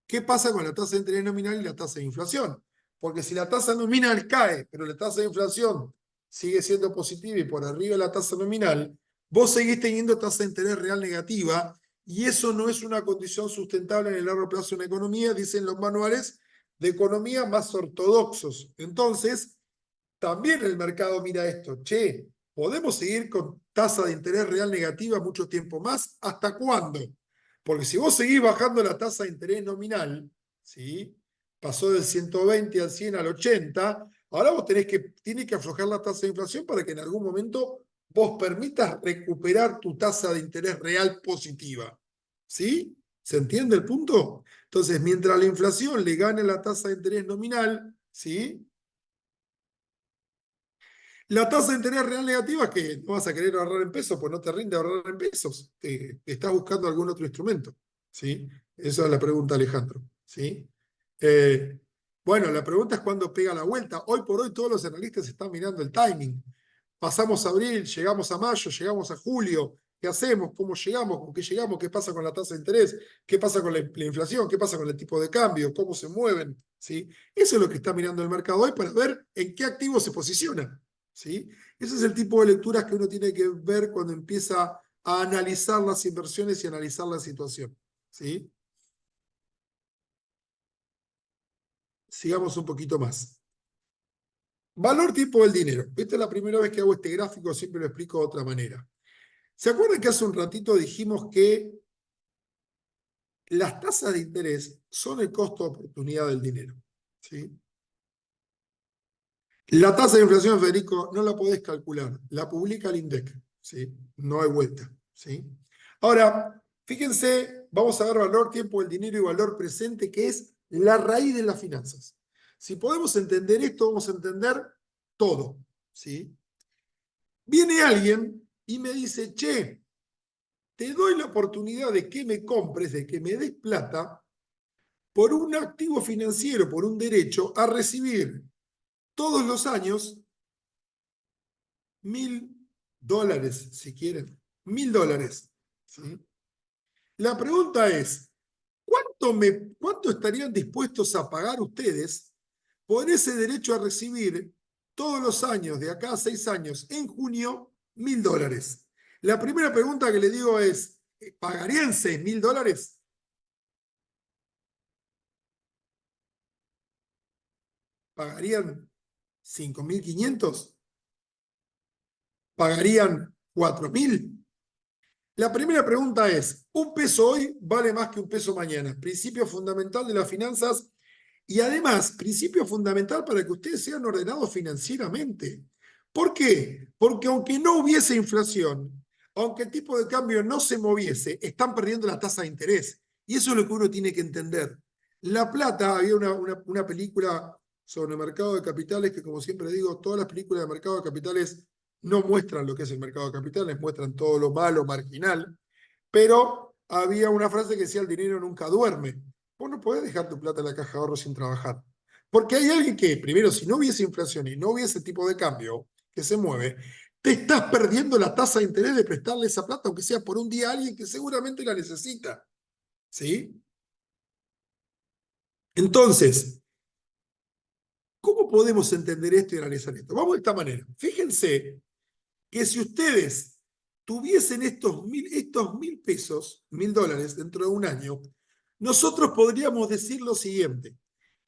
¿qué pasa con la tasa de interés nominal y la tasa de inflación? Porque si la tasa nominal cae, pero la tasa de inflación sigue siendo positiva y por arriba de la tasa nominal, vos seguís teniendo tasa de interés real negativa y eso no es una condición sustentable en el largo plazo de una economía, dicen los manuales de economía más ortodoxos. Entonces, también el mercado mira esto. Che, ¿podemos seguir con tasa de interés real negativa mucho tiempo más? ¿Hasta cuándo? Porque si vos seguís bajando la tasa de interés nominal, ¿sí? Pasó del 120 al 100 al 80, ahora vos tienes que aflojar la tasa de inflación para que en algún momento vos permitas recuperar tu tasa de interés real positiva. ¿Sí? ¿Se entiende el punto? Entonces, mientras la inflación le gane la tasa de interés nominal, ¿sí? La tasa de interés real negativa es que no vas a querer ahorrar en pesos, pues no te rinde ahorrar en pesos. Te estás buscando algún otro instrumento. ¿Sí? Esa es la pregunta, Alejandro. ¿Sí? Eh, bueno, la pregunta es cuándo pega la vuelta. Hoy por hoy todos los analistas están mirando el timing. Pasamos a abril, llegamos a mayo, llegamos a julio. ¿Qué hacemos? ¿Cómo llegamos? ¿Con qué llegamos? ¿Qué pasa con la tasa de interés? ¿Qué pasa con la inflación? ¿Qué pasa con el tipo de cambio? ¿Cómo se mueven? ¿Sí? Eso es lo que está mirando el mercado hoy para ver en qué activo se posiciona. ¿Sí? Ese es el tipo de lecturas que uno tiene que ver cuando empieza a analizar las inversiones y analizar la situación. ¿Sí? Sigamos un poquito más. Valor tipo del dinero. Esta es la primera vez que hago este gráfico, siempre lo explico de otra manera. ¿Se acuerdan que hace un ratito dijimos que las tasas de interés son el costo de oportunidad del dinero? ¿Sí? La tasa de inflación, Federico, no la podés calcular, la publica el INDEC, ¿sí? No hay vuelta, ¿sí? Ahora, fíjense, vamos a ver valor, tiempo del dinero y valor presente, que es la raíz de las finanzas. Si podemos entender esto, vamos a entender todo, ¿sí? Viene alguien y me dice, che, te doy la oportunidad de que me compres, de que me des plata por un activo financiero, por un derecho a recibir todos los años $1.000, si quieren, $1.000. ¿Sí? La pregunta es, ¿cuánto estarían dispuestos a pagar ustedes por ese derecho a recibir todos los años, de acá a 6 años, en junio, $1.000? La primera pregunta que le digo es, ¿pagarían $6.000? ¿Pagarían 5.500? ¿Pagarían 4.000? La primera pregunta es, ¿un peso hoy vale más que un peso mañana? Principio fundamental de las finanzas y además principio fundamental para que ustedes sean ordenados financieramente. ¿Por qué? Porque aunque no hubiese inflación, aunque el tipo de cambio no se moviese, están perdiendo la tasa de interés. Y eso es lo que uno tiene que entender. La plata, había una película sobre el mercado de capitales que, como siempre digo, todas las películas de mercado de capitales no muestran lo que es el mercado de capitales, muestran todo lo malo, marginal, pero había una frase que decía: el dinero nunca duerme. Vos no podés dejar tu plata en la caja de ahorro sin trabajar. Porque hay alguien que, primero, si no hubiese inflación y no hubiese tipo de cambio que se mueve, te estás perdiendo la tasa de interés de prestarle esa plata, aunque sea por un día, a alguien que seguramente la necesita. ¿Sí? Entonces, ¿cómo podemos entender esto y analizar esto? Vamos de esta manera. Fíjense que si ustedes tuviesen estos 1.000 pesos, $1.000 dentro de un año, nosotros podríamos decir lo siguiente: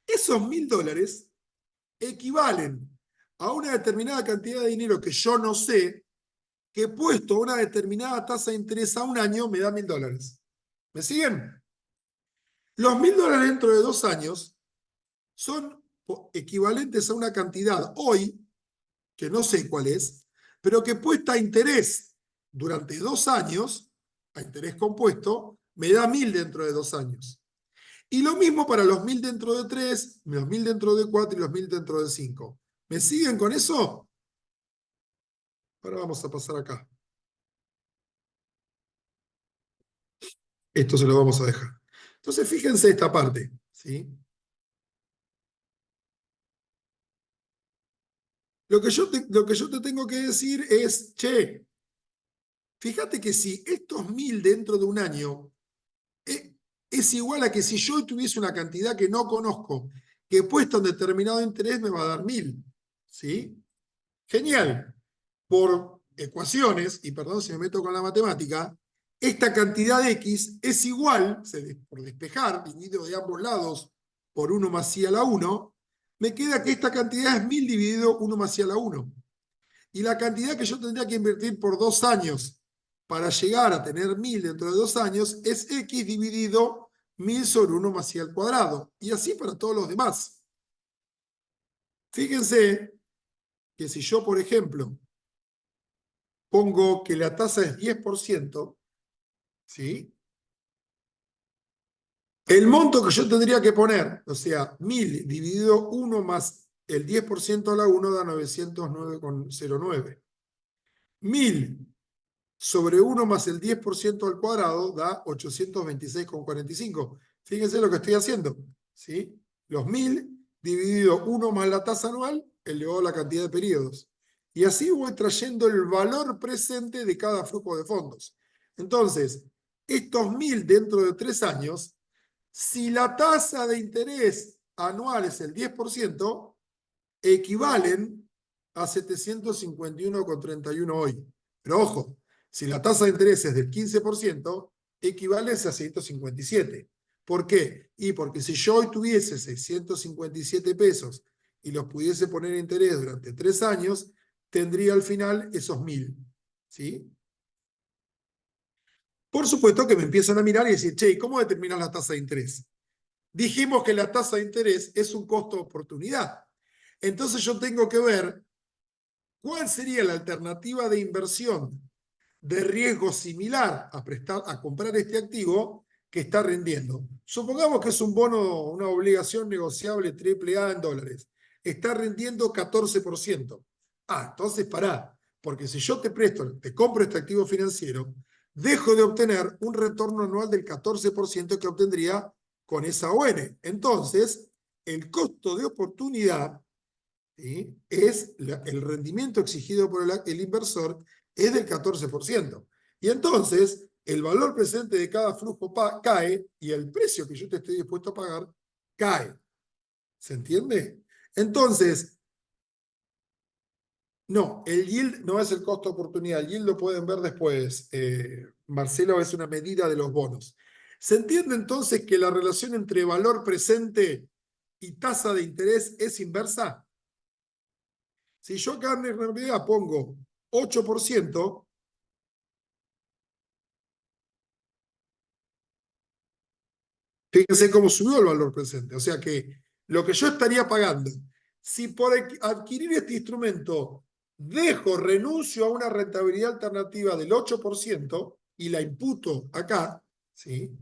esos $1.000 equivalen a una determinada cantidad de dinero que yo no sé, que puesto a una determinada tasa de interés a un año me da $1.000. ¿Me siguen? Los $1.000 dentro de 2 años son equivalentes a una cantidad hoy, que no sé cuál es, pero que puesta a interés durante 2 años, a interés compuesto, me da 1.000 dentro de 2 años. Y lo mismo para los 1.000 dentro de 3, los 1.000 dentro de 4 y los 1.000 dentro de 5. ¿Me siguen con eso? Ahora vamos a pasar acá. Esto se lo vamos a dejar. Entonces, fíjense esta parte, ¿sí? Lo que yo te tengo que decir es: che, fíjate que si estos 1.000 dentro de un año es igual a que si yo tuviese una cantidad que no conozco, que puesta un determinado interés me va a dar 1.000. ¿Sí? Genial. Por ecuaciones, y perdón si me meto con la matemática, esta cantidad de X es igual, por despejar, dividido de ambos lados por 1 más I a la 1, me queda que esta cantidad es 1.000 dividido 1 más I a la 1. Y la cantidad que yo tendría que invertir por 2 años para llegar a tener 1.000 dentro de 2 años es X dividido 1.000 sobre 1 más I al cuadrado. Y así para todos los demás. Fíjense que si yo, por ejemplo, pongo que la tasa es 10%, ¿sí? El monto que yo tendría que poner, o sea, 1.000 dividido 1 más el 10% a la 1 da 909,09. 1.000 sobre 1 más el 10% al cuadrado da 826,45. Fíjense lo que estoy haciendo, ¿sí? Los 1.000 dividido 1 más la tasa anual elevado a la cantidad de periodos. Y así voy trayendo el valor presente de cada flujo de fondos. Entonces, estos 1.000 dentro de 3 años, si la tasa de interés anual es el 10%, equivalen a 751,31 hoy. Pero ojo, si la tasa de interés es del 15%, equivale a 657. ¿Por qué? Y porque si yo hoy tuviese 657 pesos y los pudiese poner en interés durante 3 años, tendría al final esos 1.000. ¿Sí? Por supuesto que me empiezan a mirar y decir: che, ¿cómo determinas la tasa de interés? Dijimos que la tasa de interés es un costo de oportunidad. Entonces yo tengo que ver cuál sería la alternativa de inversión de riesgo similar a comprar este activo que está rindiendo. Supongamos que es un bono, una obligación negociable AAA en dólares. Está rindiendo 14%. Entonces pará, porque si yo te compro este activo financiero, dejo de obtener un retorno anual del 14% que obtendría con esa ON. Entonces, el costo de oportunidad, ¿sí?, es el rendimiento exigido por el inversor es del 14%. Y entonces el valor presente de cada flujo cae y el precio que yo te estoy dispuesto a pagar cae. ¿Se entiende? Entonces, no, el yield no es el costo de oportunidad. El yield lo pueden ver después. Marcelo, es una medida de los bonos. ¿Se entiende entonces que la relación entre valor presente y tasa de interés es inversa? Si yo acá en realidad pongo 8%, fíjense cómo subió el valor presente. O sea que lo que yo estaría pagando, si por adquirir este instrumento renuncio a una rentabilidad alternativa del 8% y la imputo acá, ¿sí?,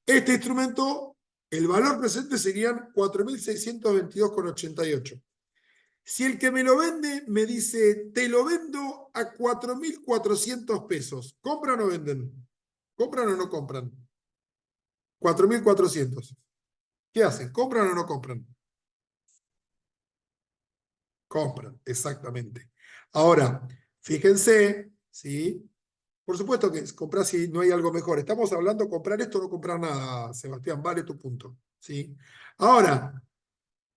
este instrumento, el valor presente serían 4.622,88. Si el que me lo vende me dice, te lo vendo a 4.400 pesos, ¿compran o venden? ¿Compran o no compran? 4.400. ¿Qué hacen? ¿Compran o no compran? Compran, exactamente. Ahora, fíjense, ¿sí? Por supuesto que es comprar si no hay algo mejor. Estamos hablando de comprar esto o no comprar nada, Sebastián, vale tu punto, ¿sí? Ahora,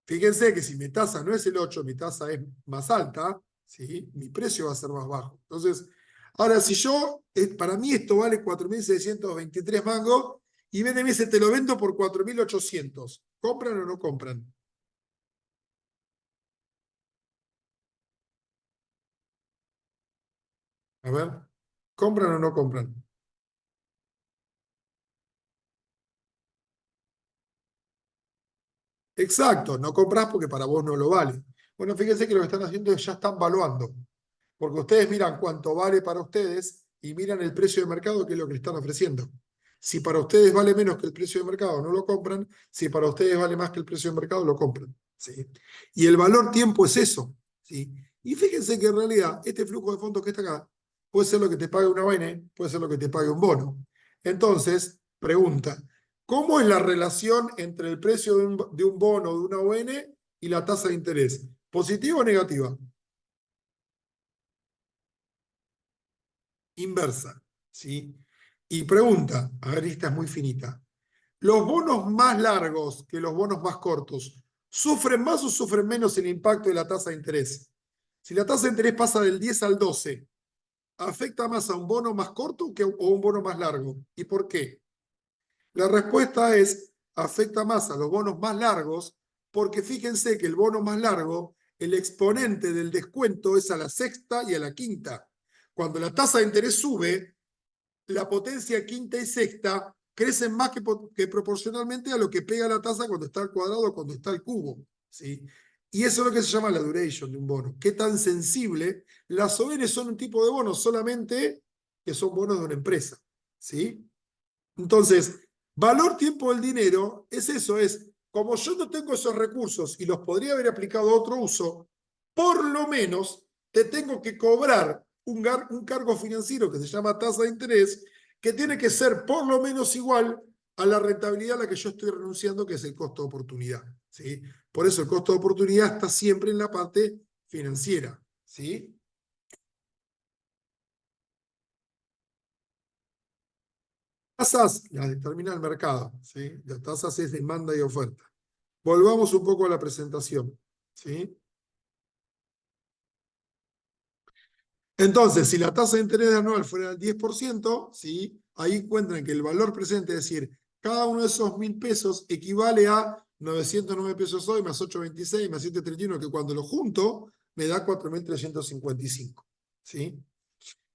fíjense que si mi tasa no es el 8, mi tasa es más alta, ¿sí? Mi precio va a ser más bajo. Entonces, ahora si yo, para mí esto vale 4.623 mangos y viene y me dice, te lo vendo por 4.800. ¿Compran o no compran? A ver, ¿compran o no compran? Exacto, no compras porque para vos no lo vale. Bueno, fíjense que lo que están haciendo es ya están valuando, porque ustedes miran cuánto vale para ustedes y miran el precio de mercado, que es lo que le están ofreciendo. Si para ustedes vale menos que el precio de mercado, no lo compran. Si para ustedes vale más que el precio de mercado, lo compran. ¿Sí? Y el valor tiempo es eso. ¿Sí? Y fíjense que en realidad este flujo de fondos que está acá puede ser lo que te pague una ON, puede ser lo que te pague un bono. Entonces, pregunta, ¿cómo es la relación entre el precio de un bono de una ON y la tasa de interés? ¿Positiva o negativa? Inversa, ¿sí? Y pregunta, a ver, esta es muy finita. ¿Los bonos más largos que los bonos más cortos sufren más o sufren menos el impacto de la tasa de interés? Si la tasa de interés pasa del 10 al 12, ¿afecta más a un bono más corto o un bono más largo? ¿Y por qué? La respuesta es, afecta más a los bonos más largos, porque fíjense que el bono más largo, el exponente del descuento es a la sexta y a la quinta. Cuando la tasa de interés sube, la potencia quinta y sexta crecen más que proporcionalmente a lo que pega la tasa cuando está al cuadrado o cuando está al cubo. ¿Sí? Y eso es lo que se llama la duration de un bono. ¿Qué tan sensible? Las ON son un tipo de bono solamente que son bonos de una empresa. ¿Sí? Entonces, valor tiempo del dinero es eso, es como yo no tengo esos recursos y los podría haber aplicado a otro uso, por lo menos te tengo que cobrar un cargo financiero que se llama tasa de interés, que tiene que ser por lo menos igual a la rentabilidad a la que yo estoy renunciando, que es el costo de oportunidad. ¿Sí? Por eso el costo de oportunidad está siempre en la parte financiera. ¿Sí? Tasas las determina el mercado. ¿Sí? Las tasas es demanda y oferta. Volvamos un poco a la presentación. ¿Sí? Entonces, si la tasa de interés anual fuera del 10%, ¿sí? Ahí encuentran que el valor presente, es decir, cada uno de esos 1.000 pesos equivale a 909 pesos hoy, más 826, más 731, que cuando lo junto me da 4.355. ¿Sí?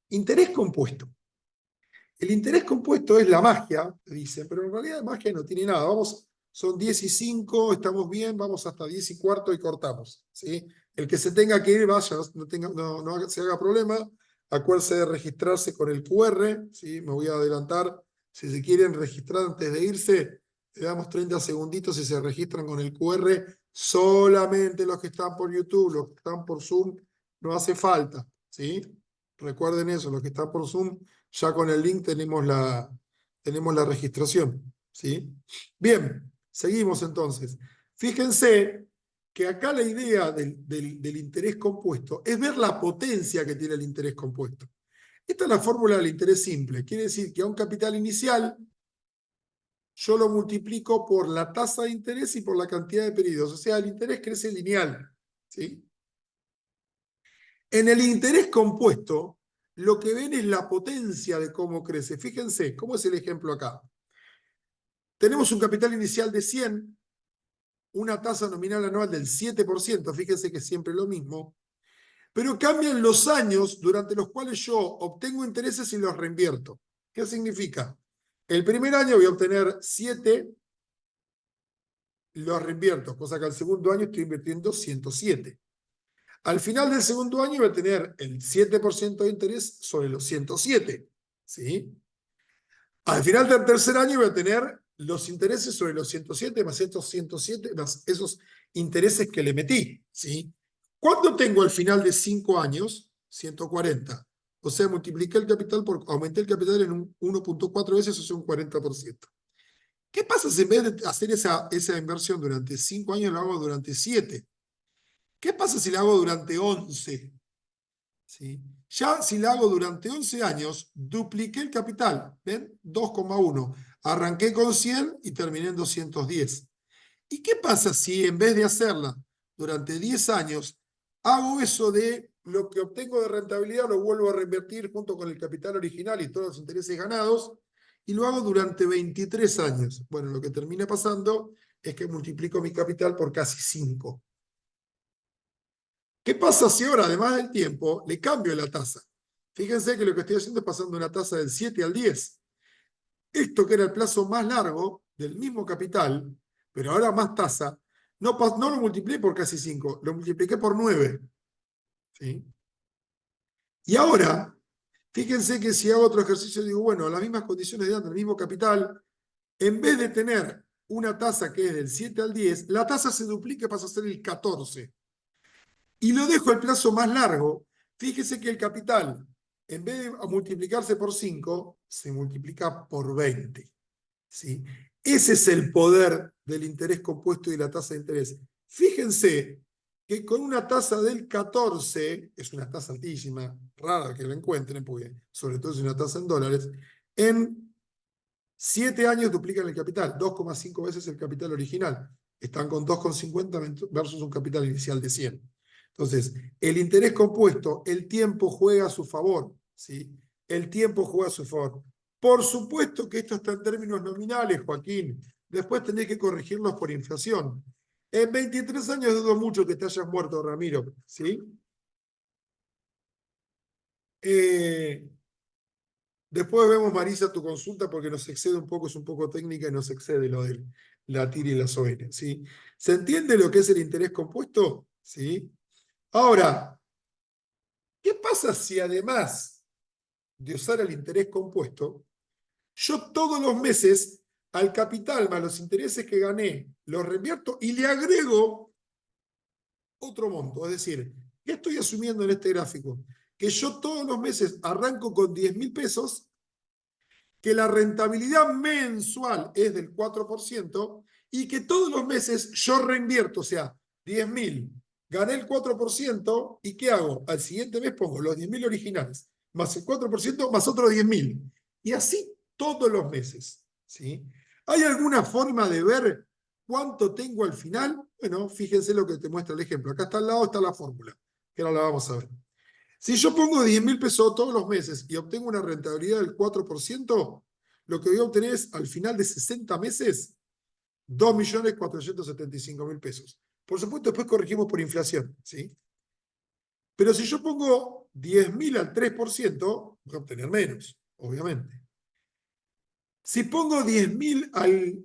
Interés compuesto. El interés compuesto es la magia, dicen, pero en realidad magia no tiene nada. Vamos, son 10:05, estamos bien, vamos hasta 10:15 y cortamos. ¿Sí? El que se tenga que ir, vaya, no se haga problema. Acuérdense de registrarse con el QR. ¿Sí? Me voy a adelantar. Si se quieren registrar antes de irse, le damos 30 segunditos y se registran con el QR. Solamente los que están por YouTube, los que están por Zoom, no hace falta. ¿Sí? Recuerden eso, los que están por Zoom ya con el link tenemos la registración. ¿Sí? Bien, seguimos entonces. Fíjense que acá la idea del interés compuesto es ver la potencia que tiene el interés compuesto. Esta es la fórmula del interés simple. Quiere decir que a un capital inicial yo lo multiplico por la tasa de interés y por la cantidad de periodos. O sea, el interés crece lineal. ¿Sí? En el interés compuesto, lo que ven es la potencia de cómo crece. Fíjense, ¿cómo es el ejemplo acá? Tenemos un capital inicial de 100, una tasa nominal anual del 7%, fíjense que es siempre lo mismo, pero cambian los años durante los cuales yo obtengo intereses y los reinvierto. ¿Qué significa? El primer año voy a obtener 7, los reinvierto, cosa que al segundo año estoy invirtiendo 107. Al final del segundo año voy a tener el 7% de interés sobre los 107. ¿Sí? Al final del tercer año voy a tener los intereses sobre los 107 más estos 107 más esos intereses que le metí. ¿Sí? ¿Cuánto tengo al final de 5 años? 140. O sea, multipliqué el capital aumenté el capital en un 1.4 veces, o sea, un 40%. ¿Qué pasa si en vez de hacer esa inversión durante 5 años, lo hago durante 7? ¿Qué pasa si la hago durante 11? ¿Sí? Ya si la hago durante 11 años, dupliqué el capital. ¿Ven? 2,1. Arranqué con 100 y terminé en 210. ¿Y qué pasa si en vez de hacerla durante 10 años, hago eso de lo que obtengo de rentabilidad, lo vuelvo a reinvertir junto con el capital original y todos los intereses ganados, y lo hago durante 23 años? Bueno, lo que termina pasando es que multiplico mi capital por casi 5. ¿Qué pasa si ahora, además del tiempo, le cambio la tasa? Fíjense que lo que estoy haciendo es pasando una tasa del 7 al 10. Esto que era el plazo más largo del mismo capital, pero ahora más tasa, no lo multipliqué por casi 5, lo multipliqué por 9. ¿Sí? Y ahora, fíjense que si hago otro ejercicio, digo, bueno, las mismas condiciones de antes, el mismo capital, en vez de tener una tasa que es del 7 al 10, la tasa se duplica y pasa a ser el 14. Y lo dejo el plazo más largo. Fíjese que el capital, en vez de multiplicarse por 5, se multiplica por 20. ¿Sí? Ese es el poder del interés compuesto y la tasa de interés. Fíjense que con una tasa del 14, es una tasa altísima, rara que la encuentren, porque sobre todo es una tasa en dólares, en 7 años duplican el capital, 2,5 veces el capital original. Están con 2,50 versus un capital inicial de 100. Entonces, el interés compuesto, el tiempo juega a su favor, ¿sí? El tiempo juega a su favor. Por supuesto que esto está en términos nominales, Joaquín. Después tenés que corregirlos por inflación. En 23 años dudo mucho que te hayas muerto, Ramiro, ¿sí? Después vemos, Marisa, tu consulta porque nos excede un poco, es un poco técnica y nos excede lo de la TIR y la SOEN, ¿sí? ¿Se entiende lo que es el interés compuesto? ¿Sí? Ahora, ¿qué pasa si además de usar el interés compuesto, yo todos los meses al capital más los intereses que gané los reinvierto y le agrego otro monto? Es decir, ¿qué estoy asumiendo en este gráfico? Que yo todos los meses arranco con 10.000 pesos, que la rentabilidad mensual es del 4% y que todos los meses yo reinvierto, o sea, 10.000, gané el 4%, ¿y qué hago? Al siguiente mes pongo los 10.000 originales, más el 4%, más otros 10.000. Y así todos los meses. ¿Sí? ¿Hay alguna forma de ver cuánto tengo al final? Bueno, fíjense lo que te muestra el ejemplo. Acá está al lado, está la fórmula, que ahora la vamos a ver. Si yo pongo 10.000 pesos todos los meses y obtengo una rentabilidad del 4%, lo que voy a obtener es, al final de 60 meses, 2.475.000 pesos. Por supuesto, después corregimos por inflación, ¿sí? Pero si yo pongo 10.000 al 3%, voy a obtener menos, obviamente. Si pongo 10.000 al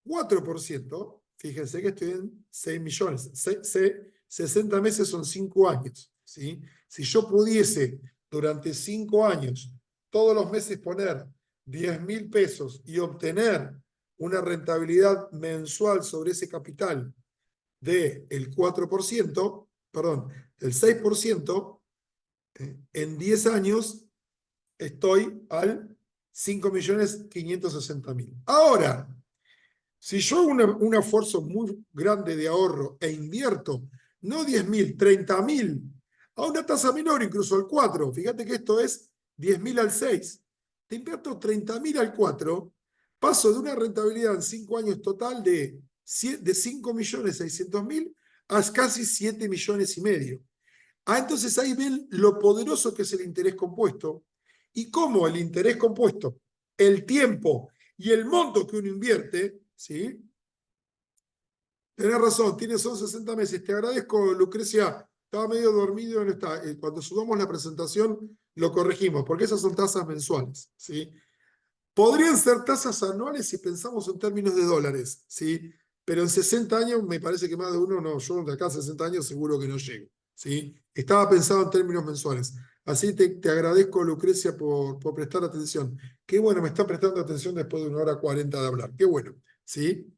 4%, fíjense que estoy en 6 millones. 60 meses son 5 años. ¿Sí? Si yo pudiese durante 5 años, todos los meses poner 10.000 pesos y obtener una rentabilidad mensual sobre ese capital del 4%, perdón, del 6%, en 10 años estoy al 5.560.000. Ahora, si yo hago un esfuerzo muy grande de ahorro e invierto, no 10.000, 30.000, a una tasa menor, incluso al 4, fíjate que esto es 10.000 al 6, te invierto 30.000 al 4, paso de una rentabilidad en 5 años total de 5.600.000 a casi 7 millones y medio. Entonces ahí ven lo poderoso que es el interés compuesto y cómo el interés compuesto, el tiempo y el monto que uno invierte, ¿sí? Tenés razón, son 60 meses. Te agradezco, Lucrecia. Estaba medio dormido. No está. Cuando subamos la presentación lo corregimos, porque esas son tasas mensuales, ¿sí? Podrían ser tasas anuales si pensamos en términos de dólares, ¿sí? Pero en 60 años me parece que más de uno, no, yo de acá a 60 años seguro que no llego, ¿sí? Estaba pensado en términos mensuales. Así te agradezco, Lucrecia, por prestar atención. Qué bueno, me está prestando atención después de 1 hora 40 de hablar. Qué bueno, ¿sí?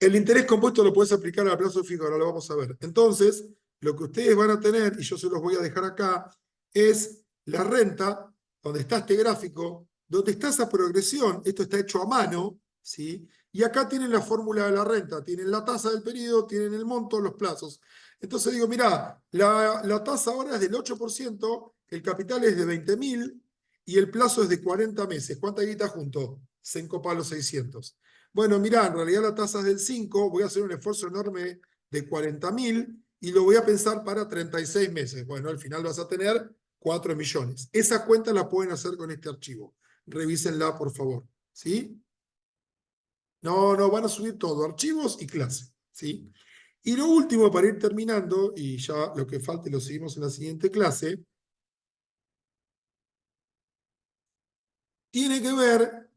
El interés compuesto lo puedes aplicar al plazo fijo, ahora lo vamos a ver. Entonces, lo que ustedes van a tener, y yo se los voy a dejar acá, es la renta, donde está este gráfico, donde está esa progresión, esto está hecho a mano, ¿sí? Y acá tienen la fórmula de la renta, tienen la tasa del periodo, tienen el monto, los plazos. Entonces digo, mirá, la tasa ahora es del 8%, el capital es de 20.000 y el plazo es de 40 meses. ¿Cuánta guita junto? 5 palos 600. Bueno, mirá, en realidad la tasa es del 5, voy a hacer un esfuerzo enorme de 40.000 y lo voy a pensar para 36 meses. Bueno, al final vas a tener 4 millones. Esa cuenta la pueden hacer con este archivo. Revísenla, por favor. ¿Sí? No, no, van a subir todo, archivos y clase. ¿Sí? Y lo último, para ir terminando, y ya lo que falte lo seguimos en la siguiente clase, tiene que ver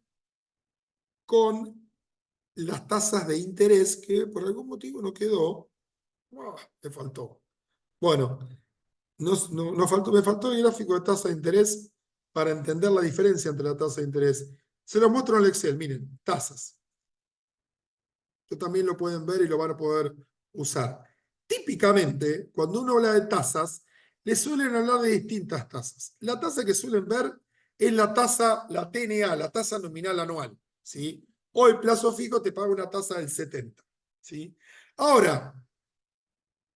con las tasas de interés, que por algún motivo no quedó. Me faltó. Bueno, me faltó el gráfico de tasa de interés para entender la diferencia entre la tasa de interés. Se los muestro en el Excel, miren, tasas. Esto también lo pueden ver y lo van a poder usar. Típicamente, cuando uno habla de tasas, le suelen hablar de distintas tasas. La tasa que suelen ver es la tasa, la TNA, la tasa nominal anual. ¿Sí? O el plazo fijo te paga una tasa del 70. ¿Sí? Ahora,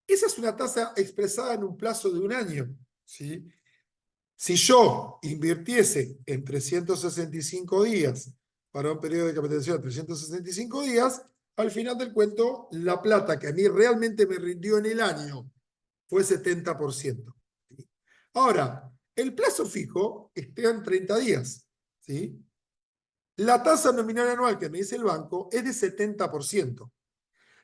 esa es una tasa expresada en un plazo de un año. ¿Sí? Si yo invirtiese en 365 días para un periodo de capitalización de 365 días, al final del cuento, la plata que a mí realmente me rindió en el año fue 70%. ¿Sí? Ahora, el plazo fijo está en 30 días. ¿Sí? La tasa nominal anual que me dice el banco es de 70%.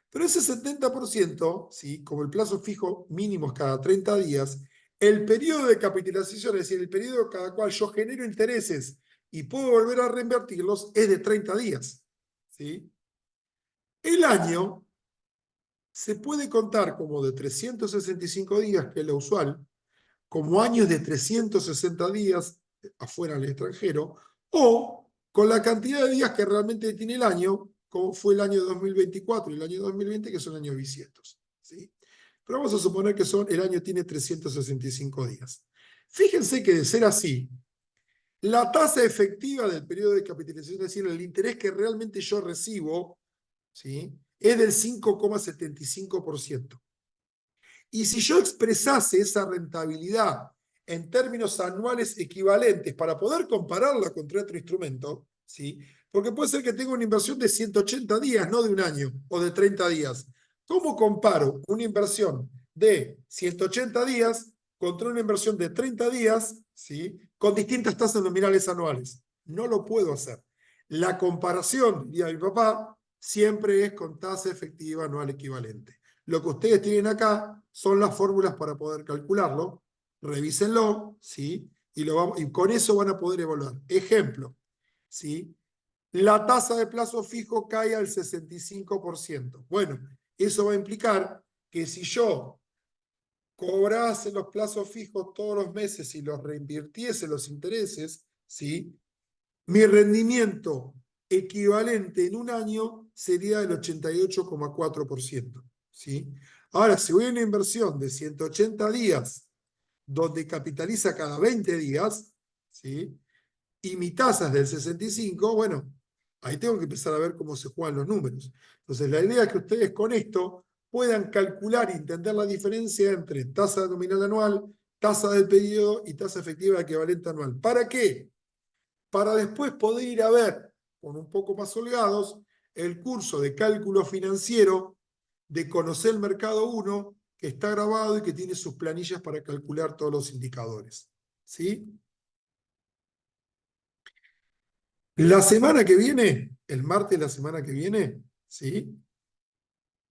Pero ese 70%, ¿sí? Como el plazo fijo mínimo es cada 30 días, el periodo de capitalización, es decir, el periodo cada cual yo genero intereses y puedo volver a reinvertirlos, es de 30 días. ¿Sí? El año se puede contar como de 365 días, que es lo usual, como años de 360 días afuera en el extranjero, o con la cantidad de días que realmente tiene el año, como fue el año 2024 y el año 2020, que son años bisiestos. ¿Sí? Pero vamos a suponer que el año tiene 365 días. Fíjense que de ser así, la tasa efectiva del periodo de capitalización, es decir, el interés que realmente yo recibo, ¿sí? Es del 5,75%. Y si yo expresase esa rentabilidad en términos anuales equivalentes para poder compararla contra otro instrumento, ¿sí? Porque puede ser que tenga una inversión de 180 días, no de un año o de 30 días. ¿Cómo comparo una inversión de 180 días contra una inversión de 30 días, ¿sí? Con distintas tasas nominales anuales? No lo puedo hacer. La comparación, diría mi papá, siempre es con tasa efectiva anual equivalente. Lo que ustedes tienen acá son las fórmulas para poder calcularlo. Revísenlo, ¿sí? Y con eso van a poder evaluar. Ejemplo, ¿sí? La tasa de plazo fijo cae al 65%. Bueno, eso va a implicar que si yo cobrase los plazos fijos todos los meses y los reinvirtiese los intereses, ¿sí? Mi rendimiento equivalente en un año sería del 88,4%. ¿Sí? Ahora, si voy a una inversión de 180 días, donde capitaliza cada 20 días, ¿sí? Y mi tasa es del 65, bueno, ahí tengo que empezar a ver cómo se juegan los números. Entonces, la idea es que ustedes con esto puedan calcular y entender la diferencia entre tasa nominal anual, tasa del periodo y tasa efectiva equivalente anual. ¿Para qué? Para después poder ir a ver, con un poco más holgados, el curso de cálculo financiero de Conocer el Mercado 1, que está grabado y que tiene sus planillas para calcular todos los indicadores. ¿Sí? La semana que viene, el martes de la semana que viene, ¿sí?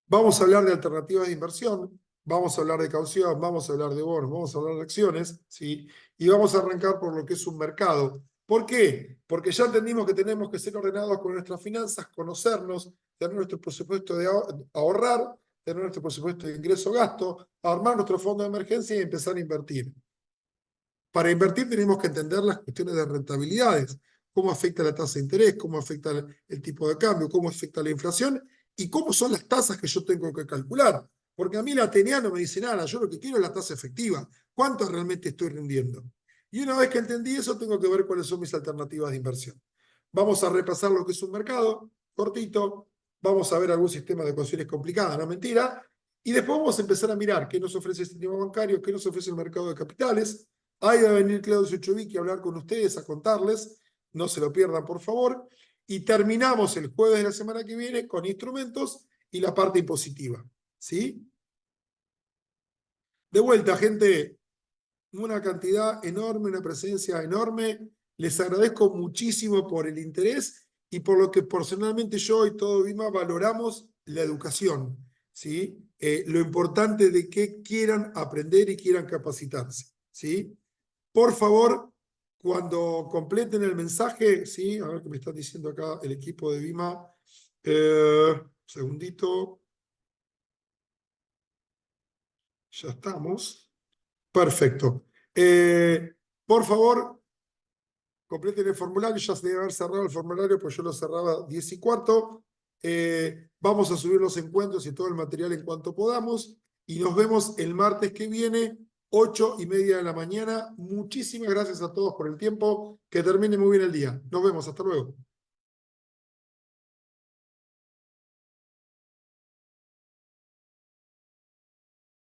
Vamos a hablar de alternativas de inversión, vamos a hablar de caución, vamos a hablar de bonos, vamos a hablar de acciones, ¿sí? Y vamos a arrancar por lo que es un mercado. ¿Por qué? Porque ya entendimos que tenemos que ser ordenados con nuestras finanzas, conocernos, tener nuestro presupuesto de ahorrar, tener nuestro presupuesto de ingreso-gasto, armar nuestro fondo de emergencia y empezar a invertir. Para invertir tenemos que entender las cuestiones de rentabilidades, cómo afecta la tasa de interés, cómo afecta el tipo de cambio, cómo afecta la inflación y cómo son las tasas que yo tengo que calcular. Porque a mí la TNA no me dice nada, yo lo que quiero es la tasa efectiva, cuánto realmente estoy rindiendo. Y una vez que entendí eso, tengo que ver cuáles son mis alternativas de inversión. Vamos a repasar lo que es un mercado, cortito, vamos a ver algún sistema de ecuaciones complicadas, no mentira, y después vamos a empezar a mirar qué nos ofrece el sistema bancario, qué nos ofrece el mercado de capitales. Ahí va a venir Claudio Suchovicki a hablar con ustedes, a contarles, no se lo pierdan por favor, y terminamos el jueves de la semana que viene con instrumentos y la parte impositiva, ¿sí? De vuelta, gente, una cantidad enorme, una presencia enorme. Les agradezco muchísimo por el interés y por lo que personalmente yo y todo Vima valoramos la educación, ¿sí? Lo importante de que quieran aprender y quieran capacitarse, ¿sí? Por favor, cuando completen el mensaje, ¿sí? A ver qué me están diciendo acá el equipo de Vima. Segundito. Ya estamos. Perfecto. Por favor, completen el formulario. Ya se debe haber cerrado el formulario, pues yo lo cerraba 10:15. Vamos a subir los encuentros y todo el material en cuanto podamos. Y nos vemos el martes que viene, 8:30 de la mañana. Muchísimas gracias a todos por el tiempo. Que termine muy bien el día. Nos vemos. Hasta luego.